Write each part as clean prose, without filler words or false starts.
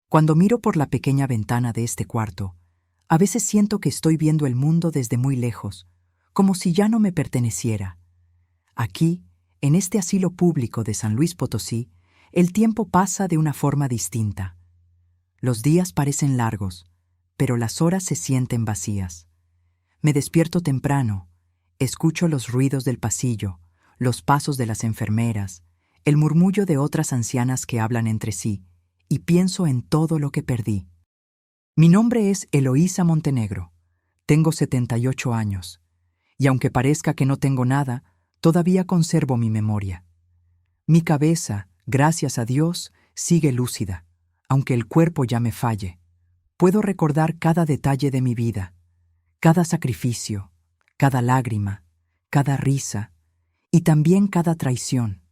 Cuando miro por la pequeña ventana de este cuarto, a veces siento que estoy viendo el mundo desde muy lejos, como si ya no me perteneciera. Aquí, en este asilo público de San Luis Potosí, el tiempo pasa de una forma distinta. Los días parecen largos, pero las horas se sienten vacías. Me despierto temprano, escucho los ruidos del pasillo, los pasos de las enfermeras, el murmullo de otras ancianas que hablan entre sí, y pienso en todo lo que perdí. Mi nombre es Eloísa Montenegro. Tengo 78 años, y aunque parezca que no tengo nada, todavía conservo mi memoria. Mi cabeza, gracias a Dios, sigue lúcida, aunque el cuerpo ya me falle. Puedo recordar cada detalle de mi vida, cada sacrificio, cada lágrima, cada risa y también cada traición.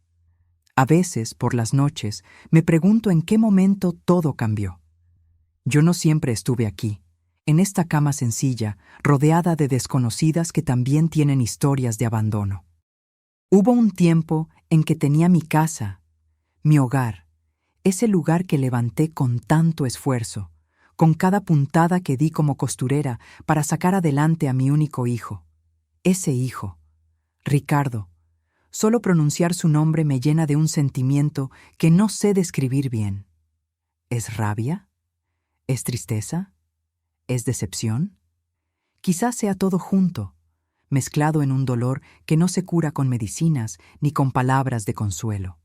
A veces, por las noches, me pregunto en qué momento todo cambió. Yo no siempre estuve aquí, en esta cama sencilla, rodeada de desconocidas que también tienen historias de abandono. Hubo un tiempo en que tenía mi casa, mi hogar, ese lugar que levanté con tanto esfuerzo, con cada puntada que di como costurera para sacar adelante a mi único hijo. Ese hijo, Ricardo. Solo pronunciar su nombre me llena de un sentimiento que no sé describir bien. ¿Es rabia? ¿Es tristeza? ¿Es decepción? Quizás sea todo junto, mezclado en un dolor que no se cura con medicinas ni con palabras de consuelo.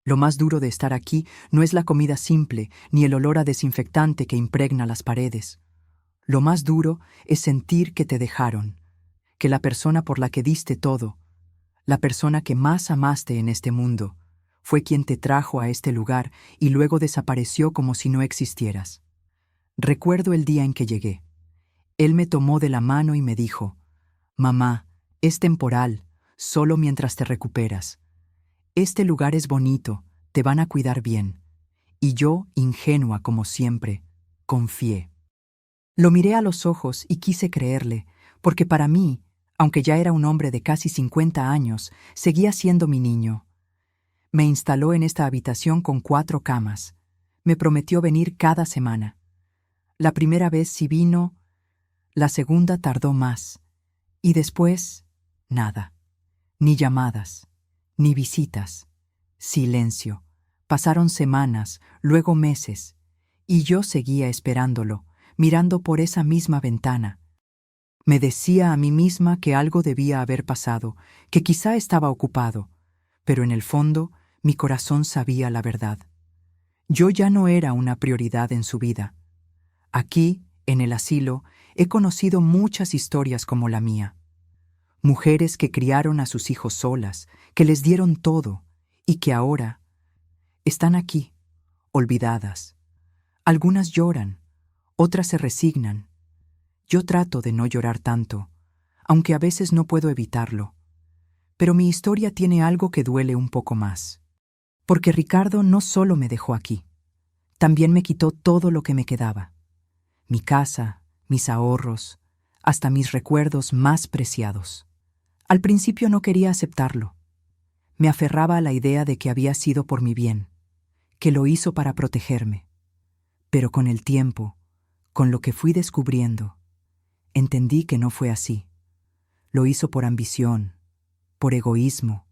Lo más duro de estar aquí no es la comida simple ni el olor a desinfectante que impregna las paredes. Lo más duro es sentir que te dejaron, que la persona por la que diste todo, la persona que más amaste en este mundo, fue quien te trajo a este lugar y luego desapareció como si no existieras. Recuerdo el día en que llegué. Él me tomó de la mano y me dijo: «Mamá, es temporal, solo mientras te recuperas. Este lugar es bonito, te van a cuidar bien». Y yo, ingenua como siempre, confié. Lo miré a los ojos y quise creerle, porque para mí, aunque ya era un hombre de casi 50 años, seguía siendo mi niño. Me instaló en esta habitación con 4 camas. Me prometió venir cada semana. La primera vez sí vino, la segunda tardó más, y después, nada. Ni llamadas, ni visitas. Silencio. Pasaron semanas, luego meses, y yo seguía esperándolo, mirando por esa misma ventana. Me decía a mí misma que algo debía haber pasado, que quizá estaba ocupado, pero en el fondo mi corazón sabía la verdad. Yo ya no era una prioridad en su vida. Aquí, en el asilo, he conocido muchas historias como la mía. Mujeres que criaron a sus hijos solas, que les dieron todo, y que ahora están aquí, olvidadas. Algunas lloran, otras se resignan. Yo trato de no llorar tanto, aunque a veces no puedo evitarlo. Pero mi historia tiene algo que duele un poco más. Porque Ricardo no solo me dejó aquí, también me quitó todo lo que me quedaba. Mi casa, mis ahorros, hasta mis recuerdos más preciados. Al principio no quería aceptarlo. Me aferraba a la idea de que había sido por mi bien, que lo hizo para protegerme. Pero con el tiempo, con lo que fui descubriendo, entendí que no fue así. Lo hizo por ambición, por egoísmo,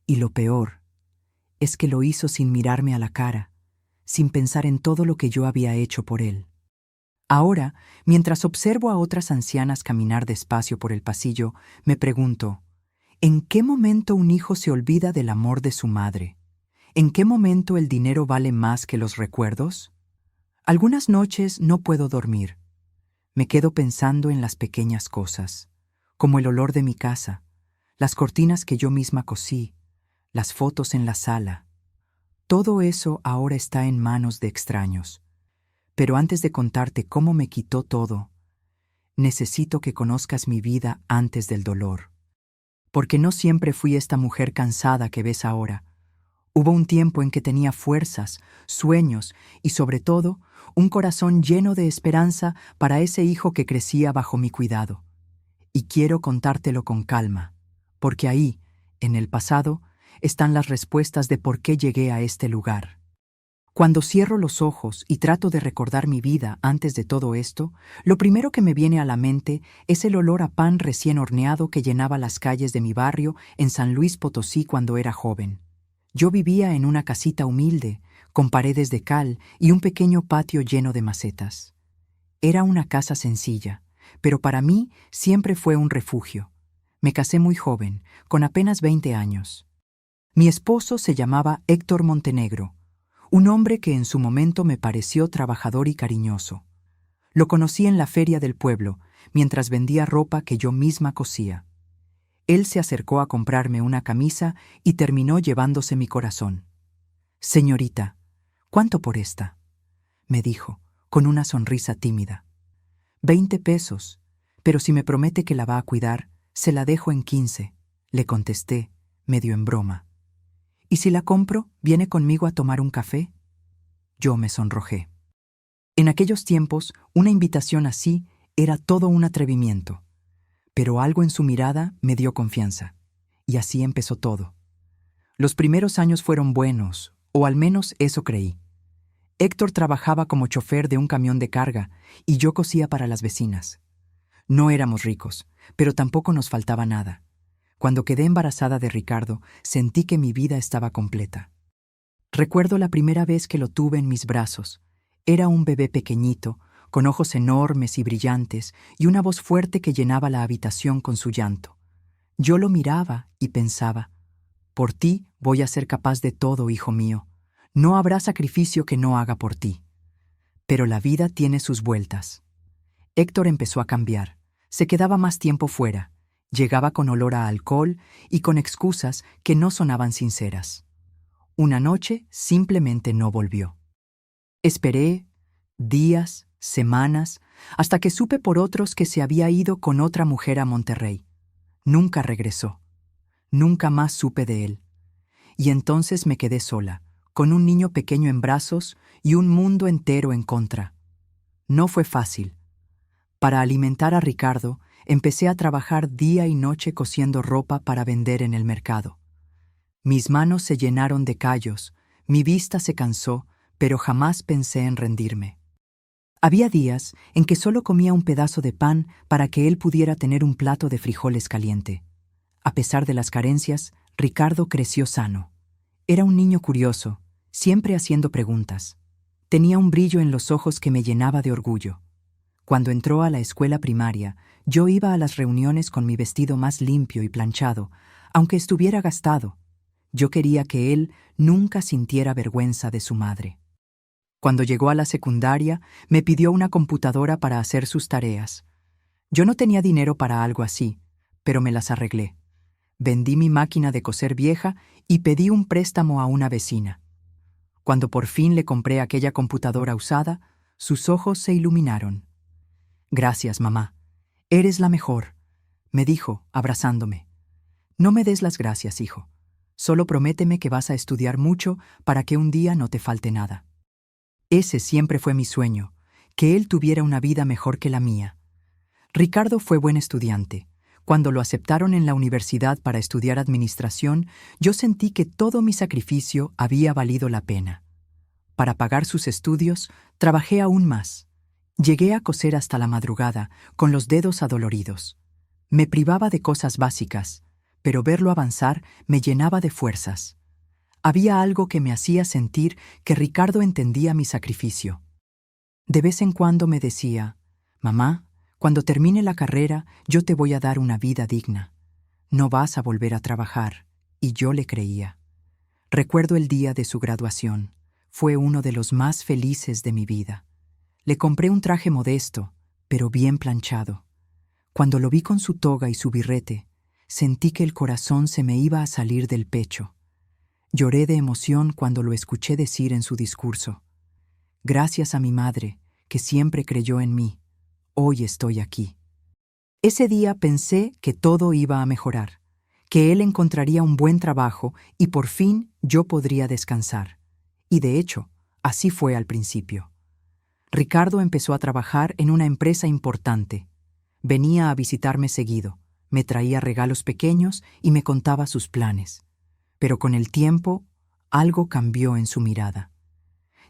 y lo peor es que lo hizo sin mirarme a la cara, sin pensar en todo lo que yo había hecho por él. Ahora, mientras observo a otras ancianas caminar despacio por el pasillo, me pregunto, ¿en qué momento un hijo se olvida del amor de su madre? ¿En qué momento el dinero vale más que los recuerdos? Algunas noches no puedo dormir. Me quedo pensando en las pequeñas cosas, como el olor de mi casa, las cortinas que yo misma cosí, las fotos en la sala. Todo eso ahora está en manos de extraños. Pero antes de contarte cómo me quitó todo, necesito que conozcas mi vida antes del dolor. Porque no siempre fui esta mujer cansada que ves ahora. Hubo un tiempo en que tenía fuerzas, sueños y, sobre todo, un corazón lleno de esperanza para ese hijo que crecía bajo mi cuidado. Y quiero contártelo con calma, porque ahí, en el pasado, están las respuestas de por qué llegué a este lugar. Cuando cierro los ojos y trato de recordar mi vida antes de todo esto, lo primero que me viene a la mente es el olor a pan recién horneado que llenaba las calles de mi barrio en San Luis Potosí cuando era joven. Yo vivía en una casita humilde, con paredes de cal y un pequeño patio lleno de macetas. Era una casa sencilla, pero para mí siempre fue un refugio. Me casé muy joven, con apenas 20 años. Mi esposo se llamaba Héctor Montenegro, un hombre que en su momento me pareció trabajador y cariñoso. Lo conocí en la feria del pueblo, mientras vendía ropa que yo misma cosía. Él se acercó a comprarme una camisa y terminó llevándose mi corazón. «Señorita, ¿cuánto por esta?», me dijo, con una sonrisa tímida. «20 pesos, pero si me promete que la va a cuidar, se la dejo en 15», le contesté, medio en broma. «¿Y si la compro, viene conmigo a tomar un café?». Yo me sonrojé. En aquellos tiempos, una invitación así era todo un atrevimiento. Pero algo en su mirada me dio confianza. Y así empezó todo. Los primeros años fueron buenos, o al menos eso creí. Héctor trabajaba como chofer de un camión de carga y yo cosía para las vecinas. No éramos ricos, pero tampoco nos faltaba nada. Cuando quedé embarazada de Ricardo, sentí que mi vida estaba completa. Recuerdo la primera vez que lo tuve en mis brazos. Era un bebé pequeñito, con ojos enormes y brillantes, y una voz fuerte que llenaba la habitación con su llanto. Yo lo miraba y pensaba, «Por ti voy a ser capaz de todo, hijo mío. No habrá sacrificio que no haga por ti». Pero la vida tiene sus vueltas. Héctor empezó a cambiar. Se quedaba más tiempo fuera. Llegaba con olor a alcohol y con excusas que no sonaban sinceras. Una noche simplemente no volvió. Esperé días, semanas, hasta que supe por otros que se había ido con otra mujer a Monterrey. Nunca regresó. Nunca más supe de él. Y entonces me quedé sola, con un niño pequeño en brazos y un mundo entero en contra. No fue fácil. Para alimentar a Ricardo, empecé a trabajar día y noche cosiendo ropa para vender en el mercado. Mis manos se llenaron de callos, mi vista se cansó, pero jamás pensé en rendirme. Había días en que solo comía un pedazo de pan para que él pudiera tener un plato de frijoles caliente. A pesar de las carencias, Ricardo creció sano. Era un niño curioso, siempre haciendo preguntas. Tenía un brillo en los ojos que me llenaba de orgullo. Cuando entró a la escuela primaria, yo iba a las reuniones con mi vestido más limpio y planchado, aunque estuviera gastado. Yo quería que él nunca sintiera vergüenza de su madre. Cuando llegó a la secundaria, me pidió una computadora para hacer sus tareas. Yo no tenía dinero para algo así, pero me las arreglé. Vendí mi máquina de coser vieja y pedí un préstamo a una vecina. Cuando por fin le compré aquella computadora usada, sus ojos se iluminaron. «Gracias, mamá. Eres la mejor», me dijo, abrazándome. «No me des las gracias, hijo. Solo prométeme que vas a estudiar mucho para que un día no te falte nada». Ese siempre fue mi sueño, que él tuviera una vida mejor que la mía. Ricardo fue buen estudiante. Cuando lo aceptaron en la universidad para estudiar administración, yo sentí que todo mi sacrificio había valido la pena. Para pagar sus estudios, trabajé aún más. Llegué a coser hasta la madrugada, con los dedos adoloridos. Me privaba de cosas básicas, pero verlo avanzar me llenaba de fuerzas. Había algo que me hacía sentir que Ricardo entendía mi sacrificio. De vez en cuando me decía, «Mamá, cuando termine la carrera, yo te voy a dar una vida digna. No vas a volver a trabajar», y yo le creía. Recuerdo el día de su graduación. Fue uno de los más felices de mi vida. Le compré un traje modesto, pero bien planchado. Cuando lo vi con su toga y su birrete, sentí que el corazón se me iba a salir del pecho. Lloré de emoción cuando lo escuché decir en su discurso, «Gracias a mi madre, que siempre creyó en mí, hoy estoy aquí». Ese día pensé que todo iba a mejorar, que él encontraría un buen trabajo y por fin yo podría descansar. Y de hecho, así fue al principio. Ricardo empezó a trabajar en una empresa importante. Venía a visitarme seguido, me traía regalos pequeños y me contaba sus planes. Pero con el tiempo, algo cambió en su mirada.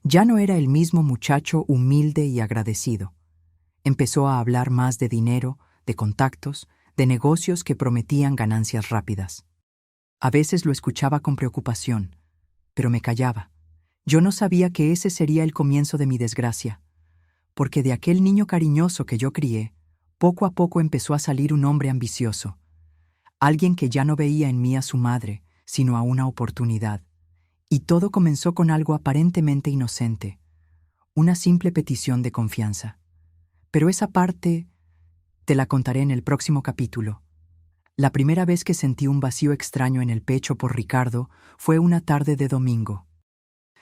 Ya no era el mismo muchacho humilde y agradecido. Empezó a hablar más de dinero, de contactos, de negocios que prometían ganancias rápidas. A veces lo escuchaba con preocupación, pero me callaba. Yo no sabía que ese sería el comienzo de mi desgracia, porque de aquel niño cariñoso que yo crié, poco a poco empezó a salir un hombre ambicioso, alguien que ya no veía en mí a su madre, sino a una oportunidad. Y todo comenzó con algo aparentemente inocente, una simple petición de confianza. Pero esa parte te la contaré en el próximo capítulo. La primera vez que sentí un vacío extraño en el pecho por Ricardo fue una tarde de domingo.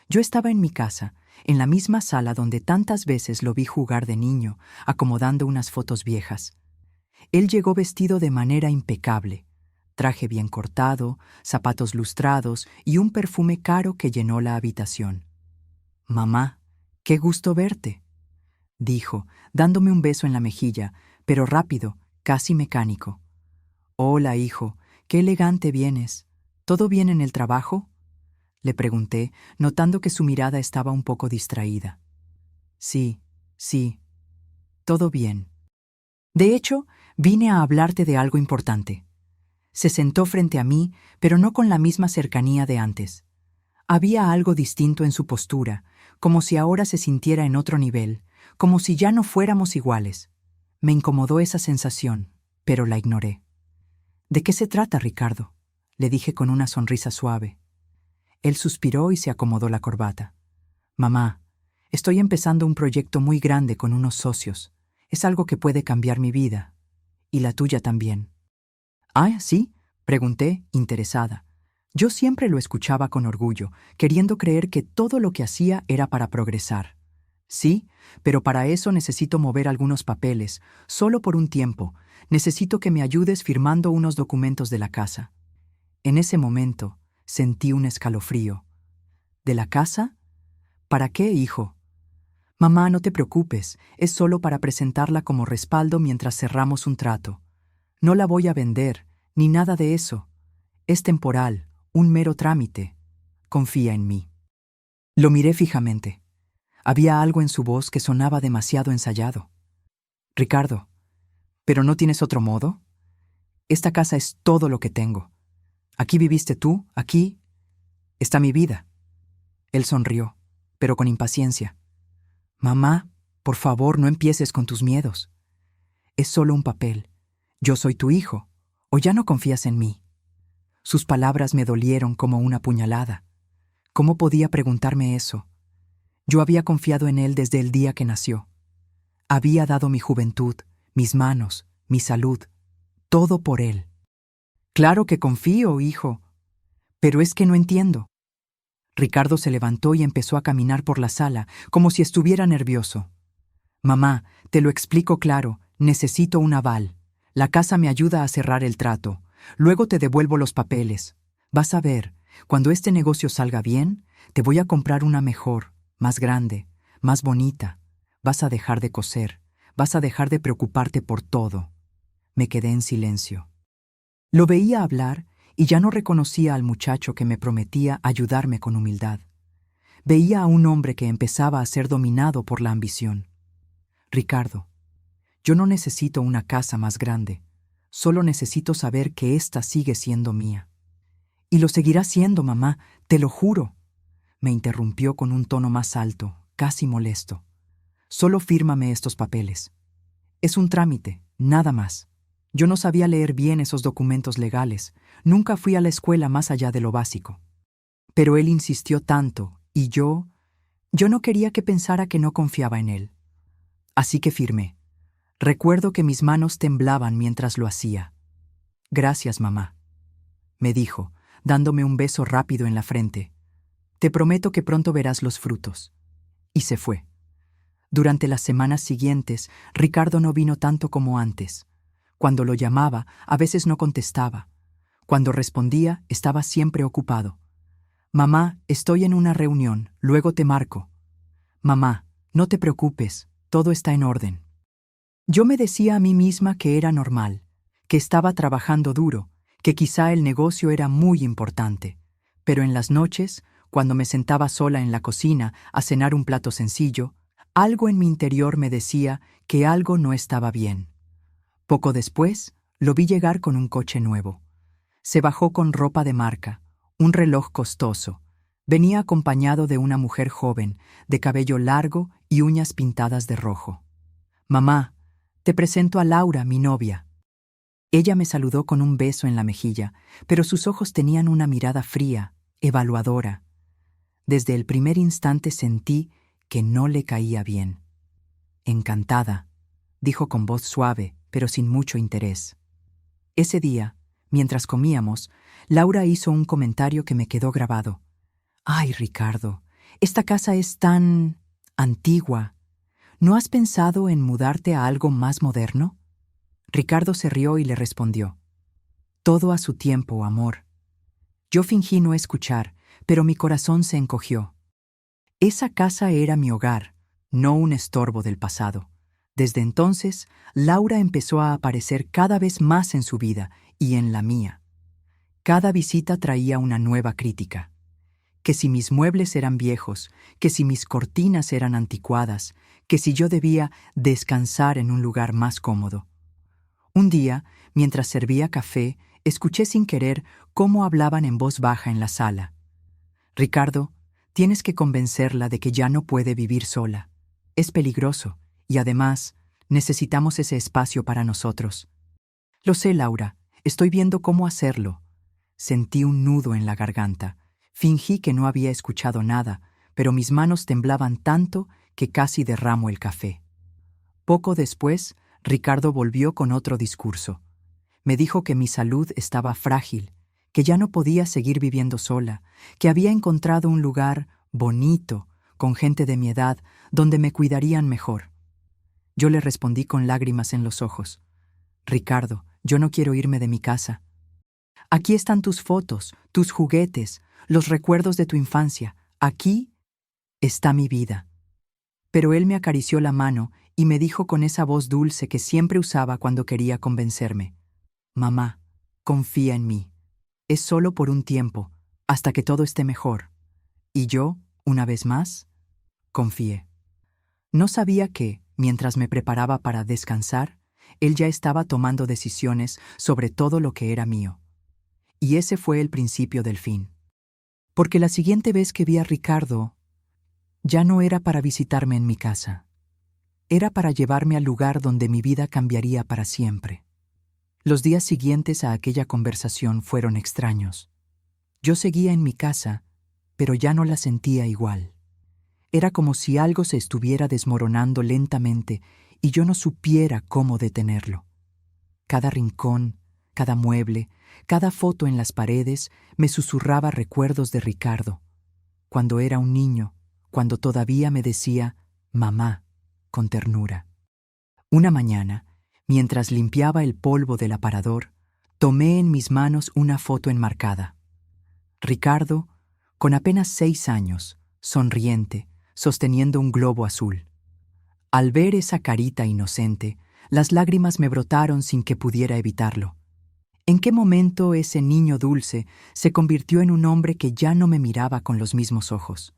Yo estaba en mi casa, en la misma sala donde tantas veces lo vi jugar de niño, acomodando unas fotos viejas. Él llegó vestido de manera impecable, traje bien cortado, zapatos lustrados y un perfume caro que llenó la habitación. «Mamá, qué gusto verte», dijo, dándome un beso en la mejilla, pero rápido, casi mecánico. «Hola, hijo, qué elegante vienes. ¿Todo bien en el trabajo?», le pregunté, notando que su mirada estaba un poco distraída. «Sí, sí, todo bien. De hecho, vine a hablarte de algo importante». Se sentó frente a mí, pero no con la misma cercanía de antes. Había algo distinto en su postura, como si ahora se sintiera en otro nivel, como si ya no fuéramos iguales. Me incomodó esa sensación, pero la ignoré. «¿De qué se trata, Ricardo?», le dije con una sonrisa suave. Él suspiró y se acomodó la corbata. «Mamá, estoy empezando un proyecto muy grande con unos socios. Es algo que puede cambiar mi vida. Y la tuya también». «¿Ah, sí?», pregunté, interesada. Yo siempre lo escuchaba con orgullo, queriendo creer que todo lo que hacía era para progresar. «Sí, pero para eso necesito mover algunos papeles, solo por un tiempo. Necesito que me ayudes firmando unos documentos de la casa». En ese momento, sentí un escalofrío. «¿De la casa? ¿Para qué, hijo?». «Mamá, no te preocupes, es solo para presentarla como respaldo mientras cerramos un trato. No la voy a vender, ni nada de eso. Es temporal, un mero trámite. Confía en mí». Lo miré fijamente. Había algo en su voz que sonaba demasiado ensayado. «Ricardo, ¿pero no tienes otro modo? Esta casa es todo lo que tengo. Aquí viviste tú, aquí está mi vida». Él sonrió, pero con impaciencia. «Mamá, por favor, no empieces con tus miedos. Es solo un papel. Yo soy tu hijo. ¿O ya no confías en mí?». Sus palabras me dolieron como una puñalada. ¿Cómo podía preguntarme eso? Yo había confiado en él desde el día que nació. Había dado mi juventud, mis manos, mi salud, todo por él. «Claro que confío, hijo. Pero es que no entiendo». Ricardo se levantó y empezó a caminar por la sala, como si estuviera nervioso. «Mamá, te lo explico claro, necesito un aval. La casa me ayuda a cerrar el trato. Luego te devuelvo los papeles. Vas a ver, cuando este negocio salga bien, te voy a comprar una mejor, más grande, más bonita. Vas a dejar de coser, vas a dejar de preocuparte por todo». Me quedé en silencio. Lo veía hablar y ya no reconocía al muchacho que me prometía ayudarme con humildad. Veía a un hombre que empezaba a ser dominado por la ambición. «Ricardo, yo no necesito una casa más grande, solo necesito saber que ésta sigue siendo mía». «Y lo seguirá siendo, mamá, te lo juro», me interrumpió con un tono más alto, casi molesto. «Solo fírmame estos papeles. Es un trámite, nada más. Yo no sabía leer bien esos documentos legales, nunca fui a la escuela más allá de lo básico». Pero él insistió tanto, y yo no quería que pensara que no confiaba en él. Así que firmé. Recuerdo que mis manos temblaban mientras lo hacía. «Gracias, mamá», me dijo, dándome un beso rápido en la frente. «Te prometo que pronto verás los frutos». Y se fue. Durante las semanas siguientes, Ricardo no vino tanto como antes. Cuando lo llamaba, a veces no contestaba. Cuando respondía, estaba siempre ocupado. «Mamá, estoy en una reunión, luego te marco». «Mamá, no te preocupes, todo está en orden». Yo me decía a mí misma que era normal, que estaba trabajando duro, que quizá el negocio era muy importante, pero en las noches, cuando me sentaba sola en la cocina a cenar un plato sencillo, algo en mi interior me decía que algo no estaba bien. Poco después, lo vi llegar con un coche nuevo. Se bajó con ropa de marca, un reloj costoso. Venía acompañado de una mujer joven, de cabello largo y uñas pintadas de rojo. «Mamá, te presento a Laura, mi novia». Ella me saludó con un beso en la mejilla, pero sus ojos tenían una mirada fría, evaluadora. Desde el primer instante sentí que no le caía bien. «Encantada», dijo con voz suave, pero sin mucho interés. Ese día, mientras comíamos, Laura hizo un comentario que me quedó grabado. «Ay, Ricardo, esta casa es tan antigua. ¿No has pensado en mudarte a algo más moderno?» Ricardo se rió y le respondió: «Todo a su tiempo, amor». Yo fingí no escuchar, pero mi corazón se encogió. Esa casa era mi hogar, no un estorbo del pasado. Desde entonces, Laura empezó a aparecer cada vez más en su vida y en la mía. Cada visita traía una nueva crítica. Que si mis muebles eran viejos, que si mis cortinas eran anticuadas, que si yo debía descansar en un lugar más cómodo. Un día, mientras servía café, escuché sin querer cómo hablaban en voz baja en la sala. «Ricardo, tienes que convencerla de que ya no puede vivir sola. Es peligroso, y además, necesitamos ese espacio para nosotros». «Lo sé, Laura, estoy viendo cómo hacerlo». Sentí un nudo en la garganta. Fingí que no había escuchado nada, pero mis manos temblaban tanto que casi derramo el café. Poco después, Ricardo volvió con otro discurso. Me dijo que mi salud estaba frágil, que ya no podía seguir viviendo sola, que había encontrado un lugar bonito, con gente de mi edad, donde me cuidarían mejor. Yo le respondí con lágrimas en los ojos: «Ricardo, yo no quiero irme de mi casa. Aquí están tus fotos, tus juguetes, los recuerdos de tu infancia. Aquí está mi vida». Pero él me acarició la mano y me dijo con esa voz dulce que siempre usaba cuando quería convencerme: «Mamá, confía en mí. Es solo por un tiempo, hasta que todo esté mejor». Y yo, una vez más, confié. No sabía que, mientras me preparaba para descansar, él ya estaba tomando decisiones sobre todo lo que era mío. Y ese fue el principio del fin. Porque la siguiente vez que vi a Ricardo, ya no era para visitarme en mi casa. Era para llevarme al lugar donde mi vida cambiaría para siempre. Los días siguientes a aquella conversación fueron extraños. Yo seguía en mi casa, pero ya no la sentía igual. Era como si algo se estuviera desmoronando lentamente y yo no supiera cómo detenerlo. Cada rincón, cada mueble, cada foto en las paredes me susurraba recuerdos de Ricardo. Cuando era un niño, cuando todavía me decía «mamá» con ternura. Una mañana, mientras limpiaba el polvo del aparador, tomé en mis manos una foto enmarcada. Ricardo, con apenas 6 años, sonriente, sosteniendo un globo azul. Al ver esa carita inocente, las lágrimas me brotaron sin que pudiera evitarlo. ¿En qué momento ese niño dulce se convirtió en un hombre que ya no me miraba con los mismos ojos?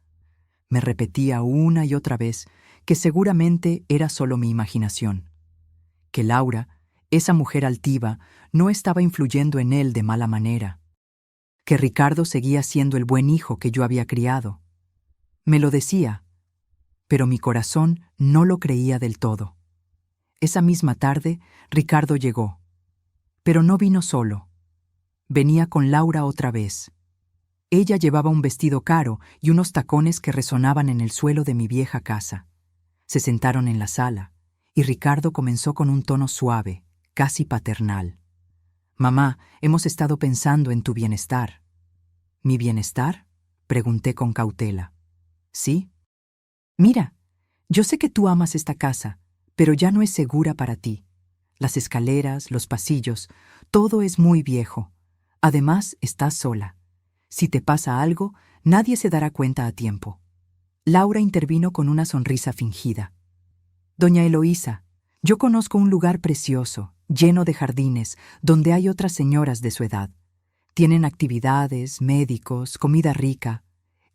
Me repetía una y otra vez que seguramente era solo mi imaginación. Que Laura, esa mujer altiva, no estaba influyendo en él de mala manera. Que Ricardo seguía siendo el buen hijo que yo había criado. Me lo decía, pero mi corazón no lo creía del todo. Esa misma tarde, Ricardo llegó. Pero no vino solo. Venía con Laura otra vez. Ella llevaba un vestido caro y unos tacones que resonaban en el suelo de mi vieja casa. Se sentaron en la sala, y Ricardo comenzó con un tono suave, casi paternal. «Mamá, hemos estado pensando en tu bienestar». «¿Mi bienestar?», pregunté con cautela. «Sí. Mira, yo sé que tú amas esta casa, pero ya no es segura para ti. Las escaleras, los pasillos, todo es muy viejo. Además, estás sola. Si te pasa algo, nadie se dará cuenta a tiempo». Laura intervino con una sonrisa fingida. «Doña Eloísa, yo conozco un lugar precioso, lleno de jardines, donde hay otras señoras de su edad. Tienen actividades, médicos, comida rica.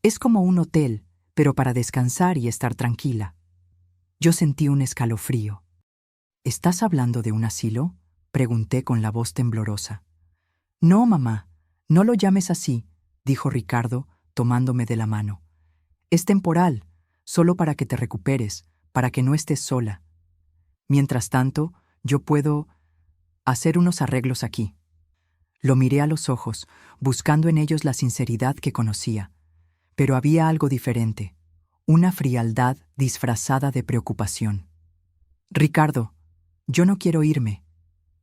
Es como un hotel, pero para descansar y estar tranquila. Yo sentí un escalofrío. ¿Estás hablando de un asilo?, pregunté con la voz temblorosa. No, mamá, no lo llames así, dijo Ricardo, tomándome de la mano. Es temporal, solo para que te recuperes, para que no estés sola. Mientras tanto, yo puedo hacer unos arreglos aquí. Lo miré a los ojos, buscando en ellos la sinceridad que conocía. Pero había algo diferente, una frialdad disfrazada de preocupación. Ricardo, yo no quiero irme.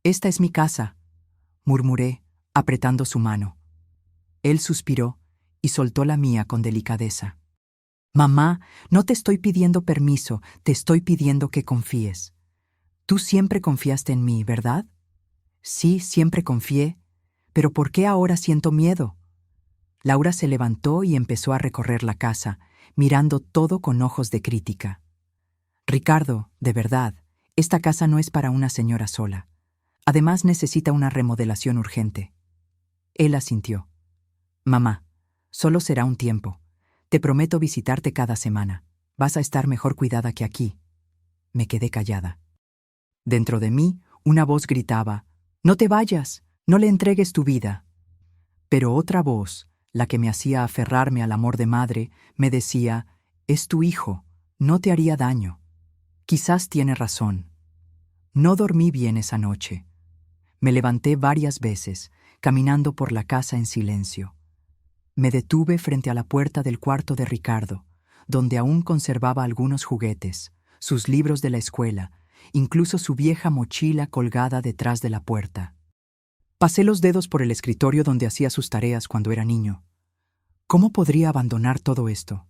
Esta es mi casa, murmuré, apretando su mano. Él suspiró y soltó la mía con delicadeza. Mamá, no te estoy pidiendo permiso, te estoy pidiendo que confíes. Tú siempre confiaste en mí, ¿verdad? Sí, siempre confié. ¿Pero por qué ahora siento miedo? Laura se levantó y empezó a recorrer la casa, mirando todo con ojos de crítica. Ricardo, de verdad, esta casa no es para una señora sola. Además necesita una remodelación urgente. Él asintió. Mamá, solo será un tiempo. Te prometo visitarte cada semana. Vas a estar mejor cuidada que aquí. Me quedé callada. Dentro de mí, una voz gritaba, «No te vayas, no le entregues tu vida». Pero otra voz, la que me hacía aferrarme al amor de madre, me decía, «Es tu hijo, no te haría daño». Quizás tiene razón. No dormí bien esa noche. Me levanté varias veces, caminando por la casa en silencio. Me detuve frente a la puerta del cuarto de Ricardo, donde aún conservaba algunos juguetes, sus libros de la escuela, incluso su vieja mochila colgada detrás de la puerta. Pasé los dedos por el escritorio donde hacía sus tareas cuando era niño. ¿Cómo podría abandonar todo esto?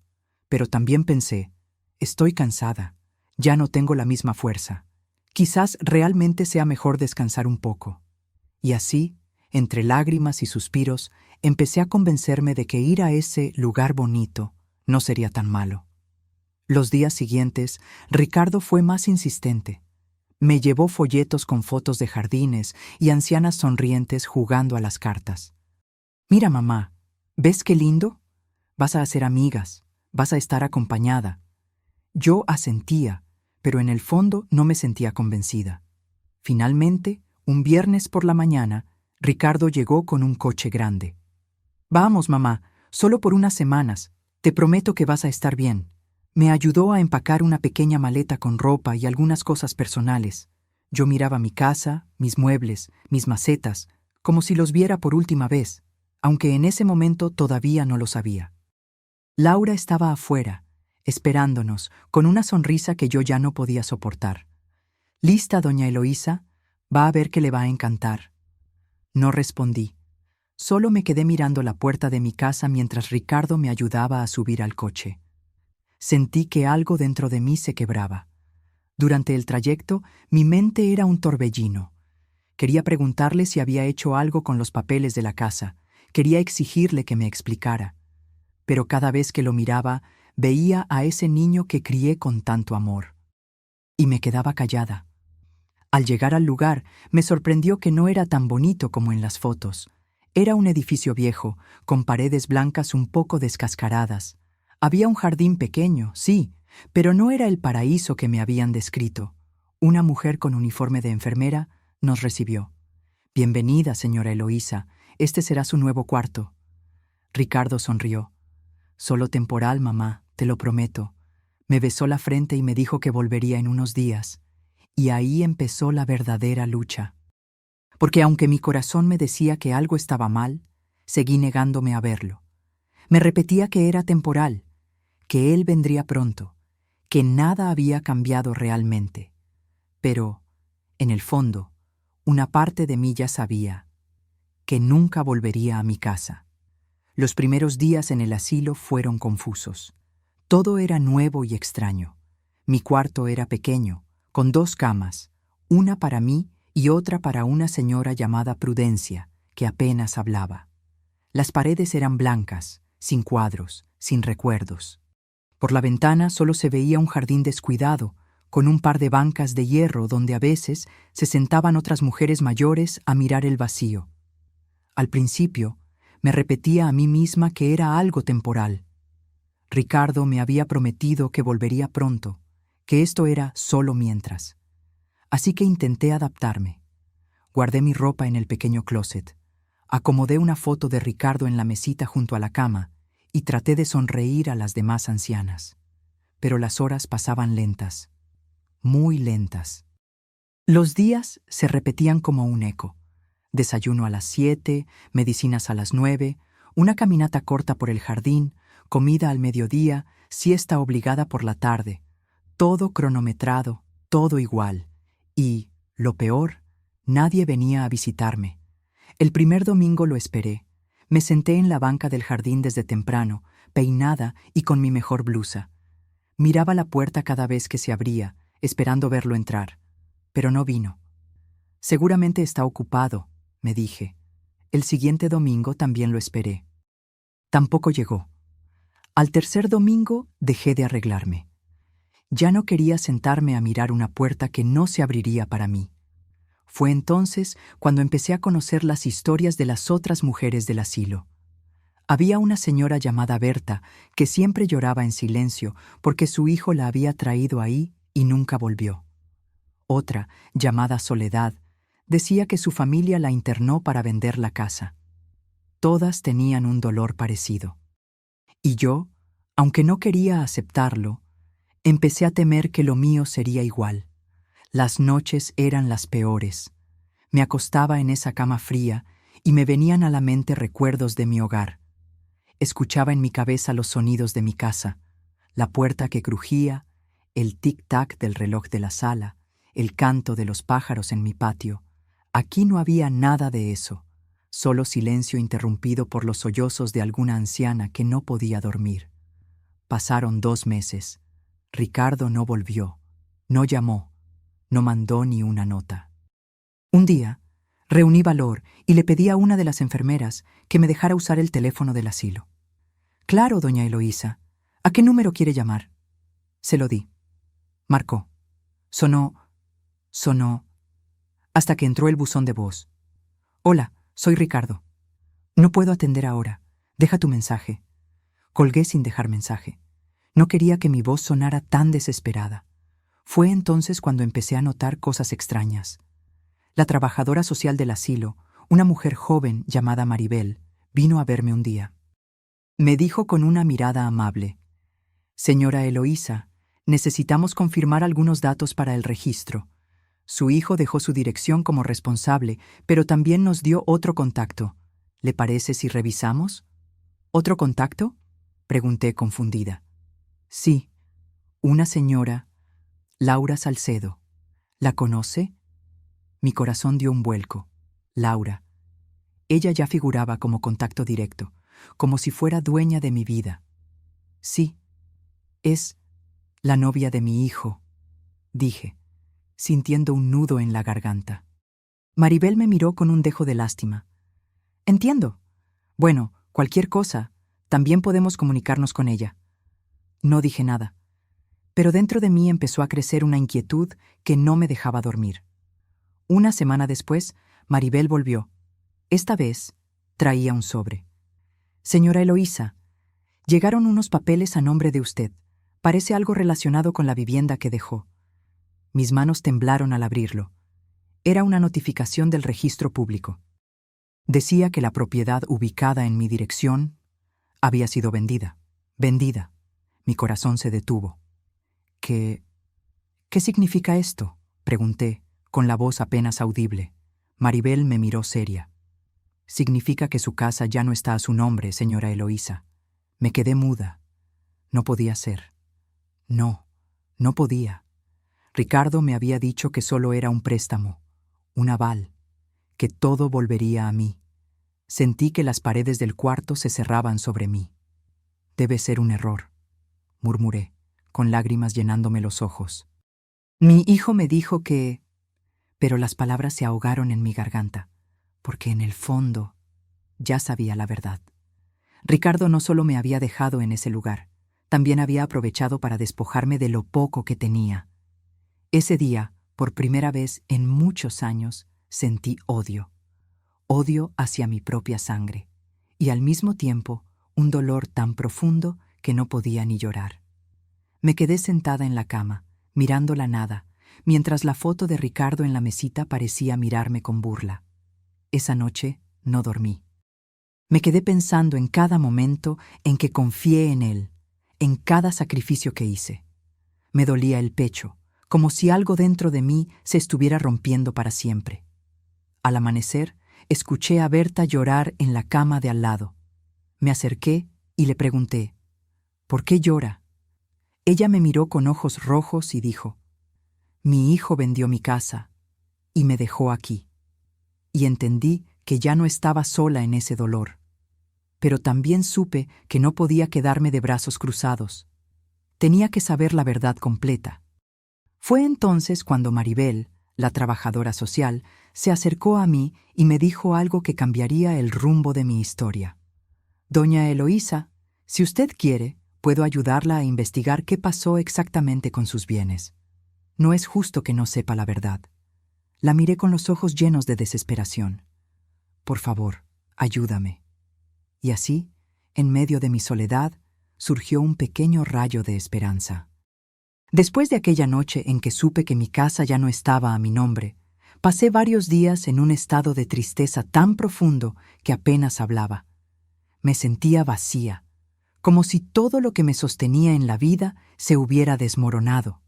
Pero también pensé, estoy cansada, ya no tengo la misma fuerza. Quizás realmente sea mejor descansar un poco. Y así, entre lágrimas y suspiros, empecé a convencerme de que ir a ese lugar bonito no sería tan malo. Los días siguientes, Ricardo fue más insistente. Me llevó folletos con fotos de jardines y ancianas sonrientes jugando a las cartas. Mira, mamá, ¿ves qué lindo? Vas a hacer amigas, vas a estar acompañada. Yo asentía, pero en el fondo no me sentía convencida. Finalmente, un viernes por la mañana, Ricardo llegó con un coche grande. Vamos, mamá, solo por unas semanas. Te prometo que vas a estar bien. Me ayudó a empacar una pequeña maleta con ropa y algunas cosas personales. Yo miraba mi casa, mis muebles, mis macetas, como si los viera por última vez, aunque en ese momento todavía no lo sabía. Laura estaba afuera, esperándonos, con una sonrisa que yo ya no podía soportar. «¿Lista, doña Eloísa? Va a ver que le va a encantar». No respondí. Solo me quedé mirando la puerta de mi casa mientras Ricardo me ayudaba a subir al coche. Sentí que algo dentro de mí se quebraba. Durante el trayecto, mi mente era un torbellino. Quería preguntarle si había hecho algo con los papeles de la casa. Quería exigirle que me explicara. Pero cada vez que lo miraba, veía a ese niño que crié con tanto amor. Y me quedaba callada. Al llegar al lugar, me sorprendió que no era tan bonito como en las fotos. Era un edificio viejo, con paredes blancas un poco descascaradas. Había un jardín pequeño, sí, pero no era el paraíso que me habían descrito. Una mujer con uniforme de enfermera nos recibió. «Bienvenida, señora Eloísa. Este será su nuevo cuarto». Ricardo sonrió. «Solo temporal, mamá, te lo prometo». Me besó la frente y me dijo que volvería en unos días. Y ahí empezó la verdadera lucha. Porque aunque mi corazón me decía que algo estaba mal, seguí negándome a verlo. Me repetía que era temporal, que él vendría pronto, que nada había cambiado realmente. Pero, en el fondo, una parte de mí ya sabía que nunca volvería a mi casa. Los primeros días en el asilo fueron confusos. Todo era nuevo y extraño. Mi cuarto era pequeño, con 2 camas, una para mí y otra para una señora llamada Prudencia, que apenas hablaba. Las paredes eran blancas, sin cuadros, sin recuerdos. Por la ventana solo se veía un jardín descuidado, con un par de bancas de hierro donde a veces se sentaban otras mujeres mayores a mirar el vacío. Al principio, me repetía a mí misma que era algo temporal, Ricardo me había prometido que volvería pronto, que esto era solo mientras. Así que intenté adaptarme. Guardé mi ropa en el pequeño closet. Acomodé una foto de Ricardo en la mesita junto a la cama y traté de sonreír a las demás ancianas. Pero las horas pasaban lentas, muy lentas. Los días se repetían como un eco. Desayuno a las 7, medicinas a las 9, una caminata corta por el jardín, comida al mediodía, siesta obligada por la tarde. Todo cronometrado, todo igual. Y, lo peor, nadie venía a visitarme. El primer domingo lo esperé. Me senté en la banca del jardín desde temprano, peinada y con mi mejor blusa. Miraba la puerta cada vez que se abría, esperando verlo entrar. Pero no vino. Seguramente está ocupado, me dije. El siguiente domingo también lo esperé. Tampoco llegó. Al tercer domingo dejé de arreglarme. Ya no quería sentarme a mirar una puerta que no se abriría para mí. Fue entonces cuando empecé a conocer las historias de las otras mujeres del asilo. Había una señora llamada Berta que siempre lloraba en silencio porque su hijo la había traído ahí y nunca volvió. Otra, llamada Soledad, decía que su familia la internó para vender la casa. Todas tenían un dolor parecido. Y yo, aunque no quería aceptarlo, empecé a temer que lo mío sería igual. Las noches eran las peores. Me acostaba en esa cama fría y me venían a la mente recuerdos de mi hogar. Escuchaba en mi cabeza los sonidos de mi casa, la puerta que crujía, el tic-tac del reloj de la sala, el canto de los pájaros en mi patio. Aquí no había nada de eso, solo silencio interrumpido por los sollozos de alguna anciana que no podía dormir. Pasaron 2 meses. Ricardo no volvió, no llamó, no mandó ni una nota. Un día, reuní valor y le pedí a una de las enfermeras que me dejara usar el teléfono del asilo. «Claro, doña Eloísa. ¿A qué número quiere llamar?» Se lo di. Marcó. Sonó, hasta que entró el buzón de voz. «Hola, soy Ricardo. No puedo atender ahora. Deja tu mensaje». Colgué sin dejar mensaje. No quería que mi voz sonara tan desesperada. Fue entonces cuando empecé a notar cosas extrañas. La trabajadora social del asilo, una mujer joven llamada Maribel, vino a verme un día. Me dijo con una mirada amable: «Señora Eloísa, necesitamos confirmar algunos datos para el registro. Su hijo dejó su dirección como responsable, pero también nos dio otro contacto. ¿Le parece si revisamos?» «¿Otro contacto?», pregunté confundida. «Sí, una señora, Laura Salcedo. ¿La conoce?» Mi corazón dio un vuelco. Laura. Ella ya figuraba como contacto directo, como si fuera dueña de mi vida. «Sí, es la novia de mi hijo», dije, sintiendo un nudo en la garganta. Maribel me miró con un dejo de lástima. «Entiendo. Bueno, cualquier cosa, también podemos comunicarnos con ella». No dije nada, pero dentro de mí empezó a crecer una inquietud que no me dejaba dormir. Una semana después, Maribel volvió. Esta vez, traía un sobre. «Señora Eloísa, llegaron unos papeles a nombre de usted. Parece algo relacionado con la vivienda que dejó». Mis manos temblaron al abrirlo. Era una notificación del registro público. Decía que la propiedad ubicada en mi dirección había sido vendida. Vendida. Mi corazón se detuvo. ¿Qué significa esto?, pregunté, con la voz apenas audible. Maribel me miró seria. «Significa que su casa ya no está a su nombre, señora Eloísa». Me quedé muda. No podía ser. No podía. Ricardo me había dicho que solo era un préstamo, un aval, que todo volvería a mí. Sentí que las paredes del cuarto se cerraban sobre mí. «Debe ser un error», murmuré, con lágrimas llenándome los ojos. «Mi hijo me dijo que...» Pero las palabras se ahogaron en mi garganta, porque en el fondo ya sabía la verdad. Ricardo no solo me había dejado en ese lugar, también había aprovechado para despojarme de lo poco que tenía. Ese día, por primera vez en muchos años, sentí odio. Odio hacia mi propia sangre, y al mismo tiempo un dolor tan profundo que no podía ni llorar. Me quedé sentada en la cama, mirando la nada, mientras la foto de Ricardo en la mesita parecía mirarme con burla. Esa noche no dormí. Me quedé pensando en cada momento en que confié en él, en cada sacrificio que hice. Me dolía el pecho, como si algo dentro de mí se estuviera rompiendo para siempre. Al amanecer, escuché a Berta llorar en la cama de al lado. Me acerqué y le pregunté, ¿por qué llora? Ella me miró con ojos rojos y dijo, mi hijo vendió mi casa y me dejó aquí. Y entendí que ya no estaba sola en ese dolor. Pero también supe que no podía quedarme de brazos cruzados. Tenía que saber la verdad completa. Fue entonces cuando Maribel, la trabajadora social, se acercó a mí y me dijo algo que cambiaría el rumbo de mi historia. Doña Eloísa, si usted quiere, puedo ayudarla a investigar qué pasó exactamente con sus bienes. No es justo que no sepa la verdad. La miré con los ojos llenos de desesperación. Por favor, ayúdame. Y así, en medio de mi soledad, surgió un pequeño rayo de esperanza. Después de aquella noche en que supe que mi casa ya no estaba a mi nombre, pasé varios días en un estado de tristeza tan profundo que apenas hablaba. Me sentía vacía, como si todo lo que me sostenía en la vida se hubiera desmoronado.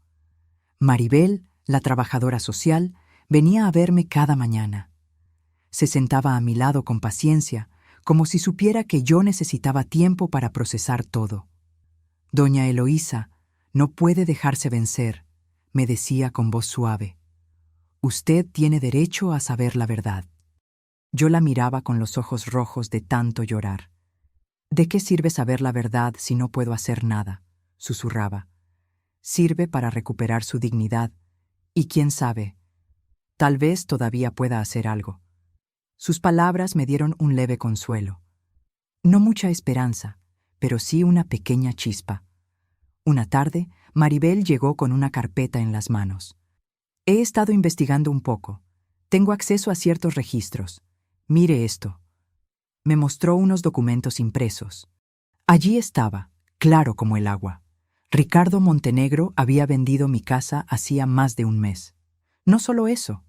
Maribel, la trabajadora social, venía a verme cada mañana. Se sentaba a mi lado con paciencia, como si supiera que yo necesitaba tiempo para procesar todo. Doña Eloísa, no puede dejarse vencer, me decía con voz suave. Usted tiene derecho a saber la verdad. Yo la miraba con los ojos rojos de tanto llorar. ¿De qué sirve saber la verdad si no puedo hacer nada?, susurraba. Sirve para recuperar su dignidad, y quién sabe, tal vez todavía pueda hacer algo. Sus palabras me dieron un leve consuelo. No mucha esperanza, pero sí una pequeña chispa. Una tarde, Maribel llegó con una carpeta en las manos. He estado investigando un poco. Tengo acceso a ciertos registros. Mire esto. Me mostró unos documentos impresos. Allí estaba, claro como el agua. Ricardo Montenegro había vendido mi casa hacía más de un mes. No solo eso,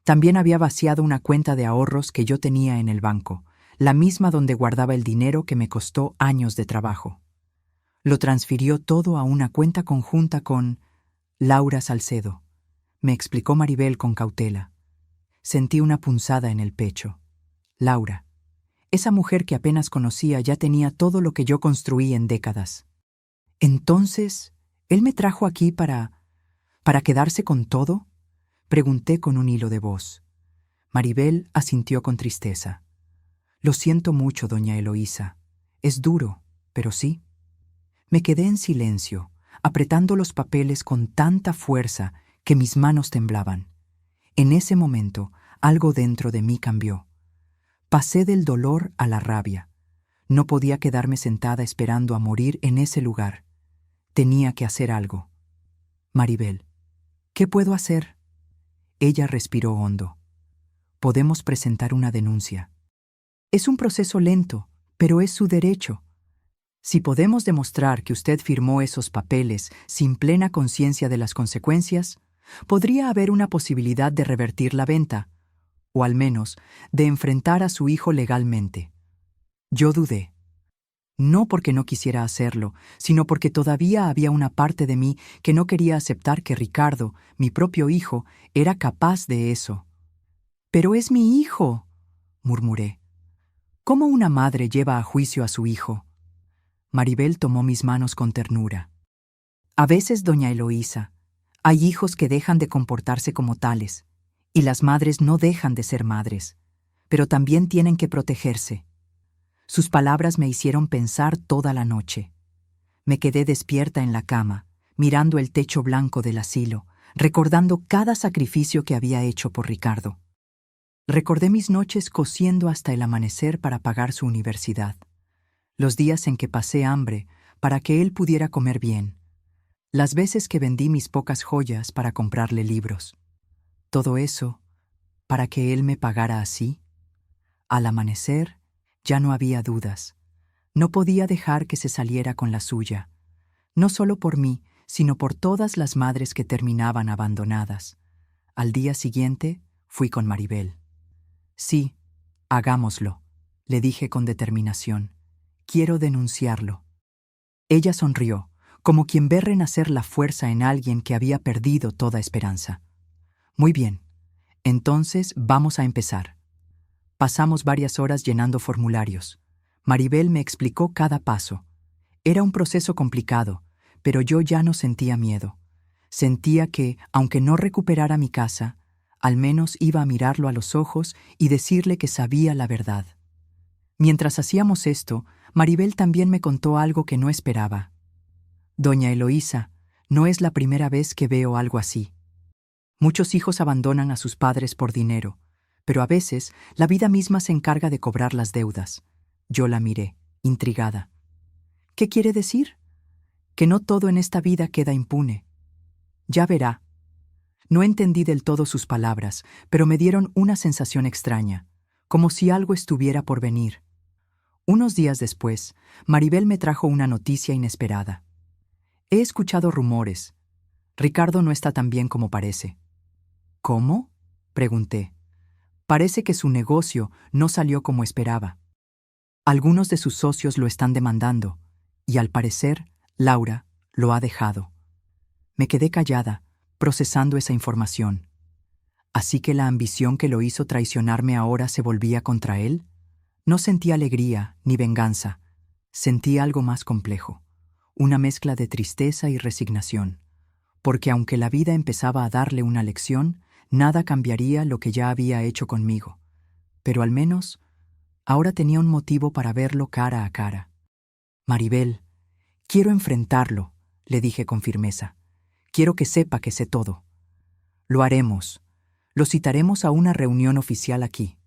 también había vaciado una cuenta de ahorros que yo tenía en el banco, la misma donde guardaba el dinero que me costó años de trabajo. Lo transfirió todo a una cuenta conjunta con Laura Salcedo, me explicó Maribel con cautela. Sentí una punzada en el pecho. Laura. Esa mujer que apenas conocía ya tenía todo lo que yo construí en décadas. Entonces, ¿él me trajo aquí para quedarse con todo? Pregunté con un hilo de voz. Maribel asintió con tristeza. Lo siento mucho, doña Eloísa. Es duro, pero sí. Me quedé en silencio, apretando los papeles con tanta fuerza que mis manos temblaban. En ese momento, algo dentro de mí cambió. Pasé del dolor a la rabia. No podía quedarme sentada esperando a morir en ese lugar. Tenía que hacer algo. Maribel, ¿qué puedo hacer? Ella respiró hondo. Podemos presentar una denuncia. Es un proceso lento, pero es su derecho. Si podemos demostrar que usted firmó esos papeles sin plena conciencia de las consecuencias, podría haber una posibilidad de revertir la venta, o al menos de enfrentar a su hijo legalmente. Yo dudé. No porque no quisiera hacerlo, sino porque todavía había una parte de mí que no quería aceptar que Ricardo, mi propio hijo, era capaz de eso. «Pero es mi hijo», murmuré. «¿Cómo una madre lleva a juicio a su hijo?» Maribel tomó mis manos con ternura. «A veces, doña Eloísa, hay hijos que dejan de comportarse como tales, y las madres no dejan de ser madres, pero también tienen que protegerse». Sus palabras me hicieron pensar toda la noche. Me quedé despierta en la cama, mirando el techo blanco del asilo, recordando cada sacrificio que había hecho por Ricardo. Recordé mis noches cosiendo hasta el amanecer para pagar su universidad, los días en que pasé hambre para que él pudiera comer bien, las veces que vendí mis pocas joyas para comprarle libros. Todo eso para que él me pagara así. Al amanecer, ya no había dudas. No podía dejar que se saliera con la suya, no solo por mí, sino por todas las madres que terminaban abandonadas. Al día siguiente, fui con Maribel. Sí, hagámoslo, le dije con determinación. Quiero denunciarlo. Ella sonrió, como quien ve renacer la fuerza en alguien que había perdido toda esperanza. Muy bien, entonces vamos a empezar. Pasamos varias horas llenando formularios. Maribel me explicó cada paso. Era un proceso complicado, pero yo ya no sentía miedo. Sentía que, aunque no recuperara mi casa, al menos iba a mirarlo a los ojos y decirle que sabía la verdad. Mientras hacíamos esto, Maribel también me contó algo que no esperaba. Doña Eloísa, no es la primera vez que veo algo así. Muchos hijos abandonan a sus padres por dinero, pero a veces la vida misma se encarga de cobrar las deudas. Yo la miré, intrigada. ¿Qué quiere decir? Que no todo en esta vida queda impune. Ya verá. No entendí del todo sus palabras, pero me dieron una sensación extraña, como si algo estuviera por venir. Unos días después, Maribel me trajo una noticia inesperada. He escuchado rumores. Ricardo no está tan bien como parece. ¿Cómo? Pregunté. Parece que su negocio no salió como esperaba. Algunos de sus socios lo están demandando, y al parecer, Laura lo ha dejado. Me quedé callada, procesando esa información. ¿Así que la ambición que lo hizo traicionarme ahora se volvía contra él? No sentí alegría ni venganza. Sentí algo más complejo, una mezcla de tristeza y resignación, porque aunque la vida empezaba a darle una lección, nada cambiaría lo que ya había hecho conmigo. Pero al menos, ahora tenía un motivo para verlo cara a cara. Maribel, quiero enfrentarlo, le dije con firmeza. Quiero que sepa que sé todo. Lo haremos. Lo citaremos a una reunión oficial aquí.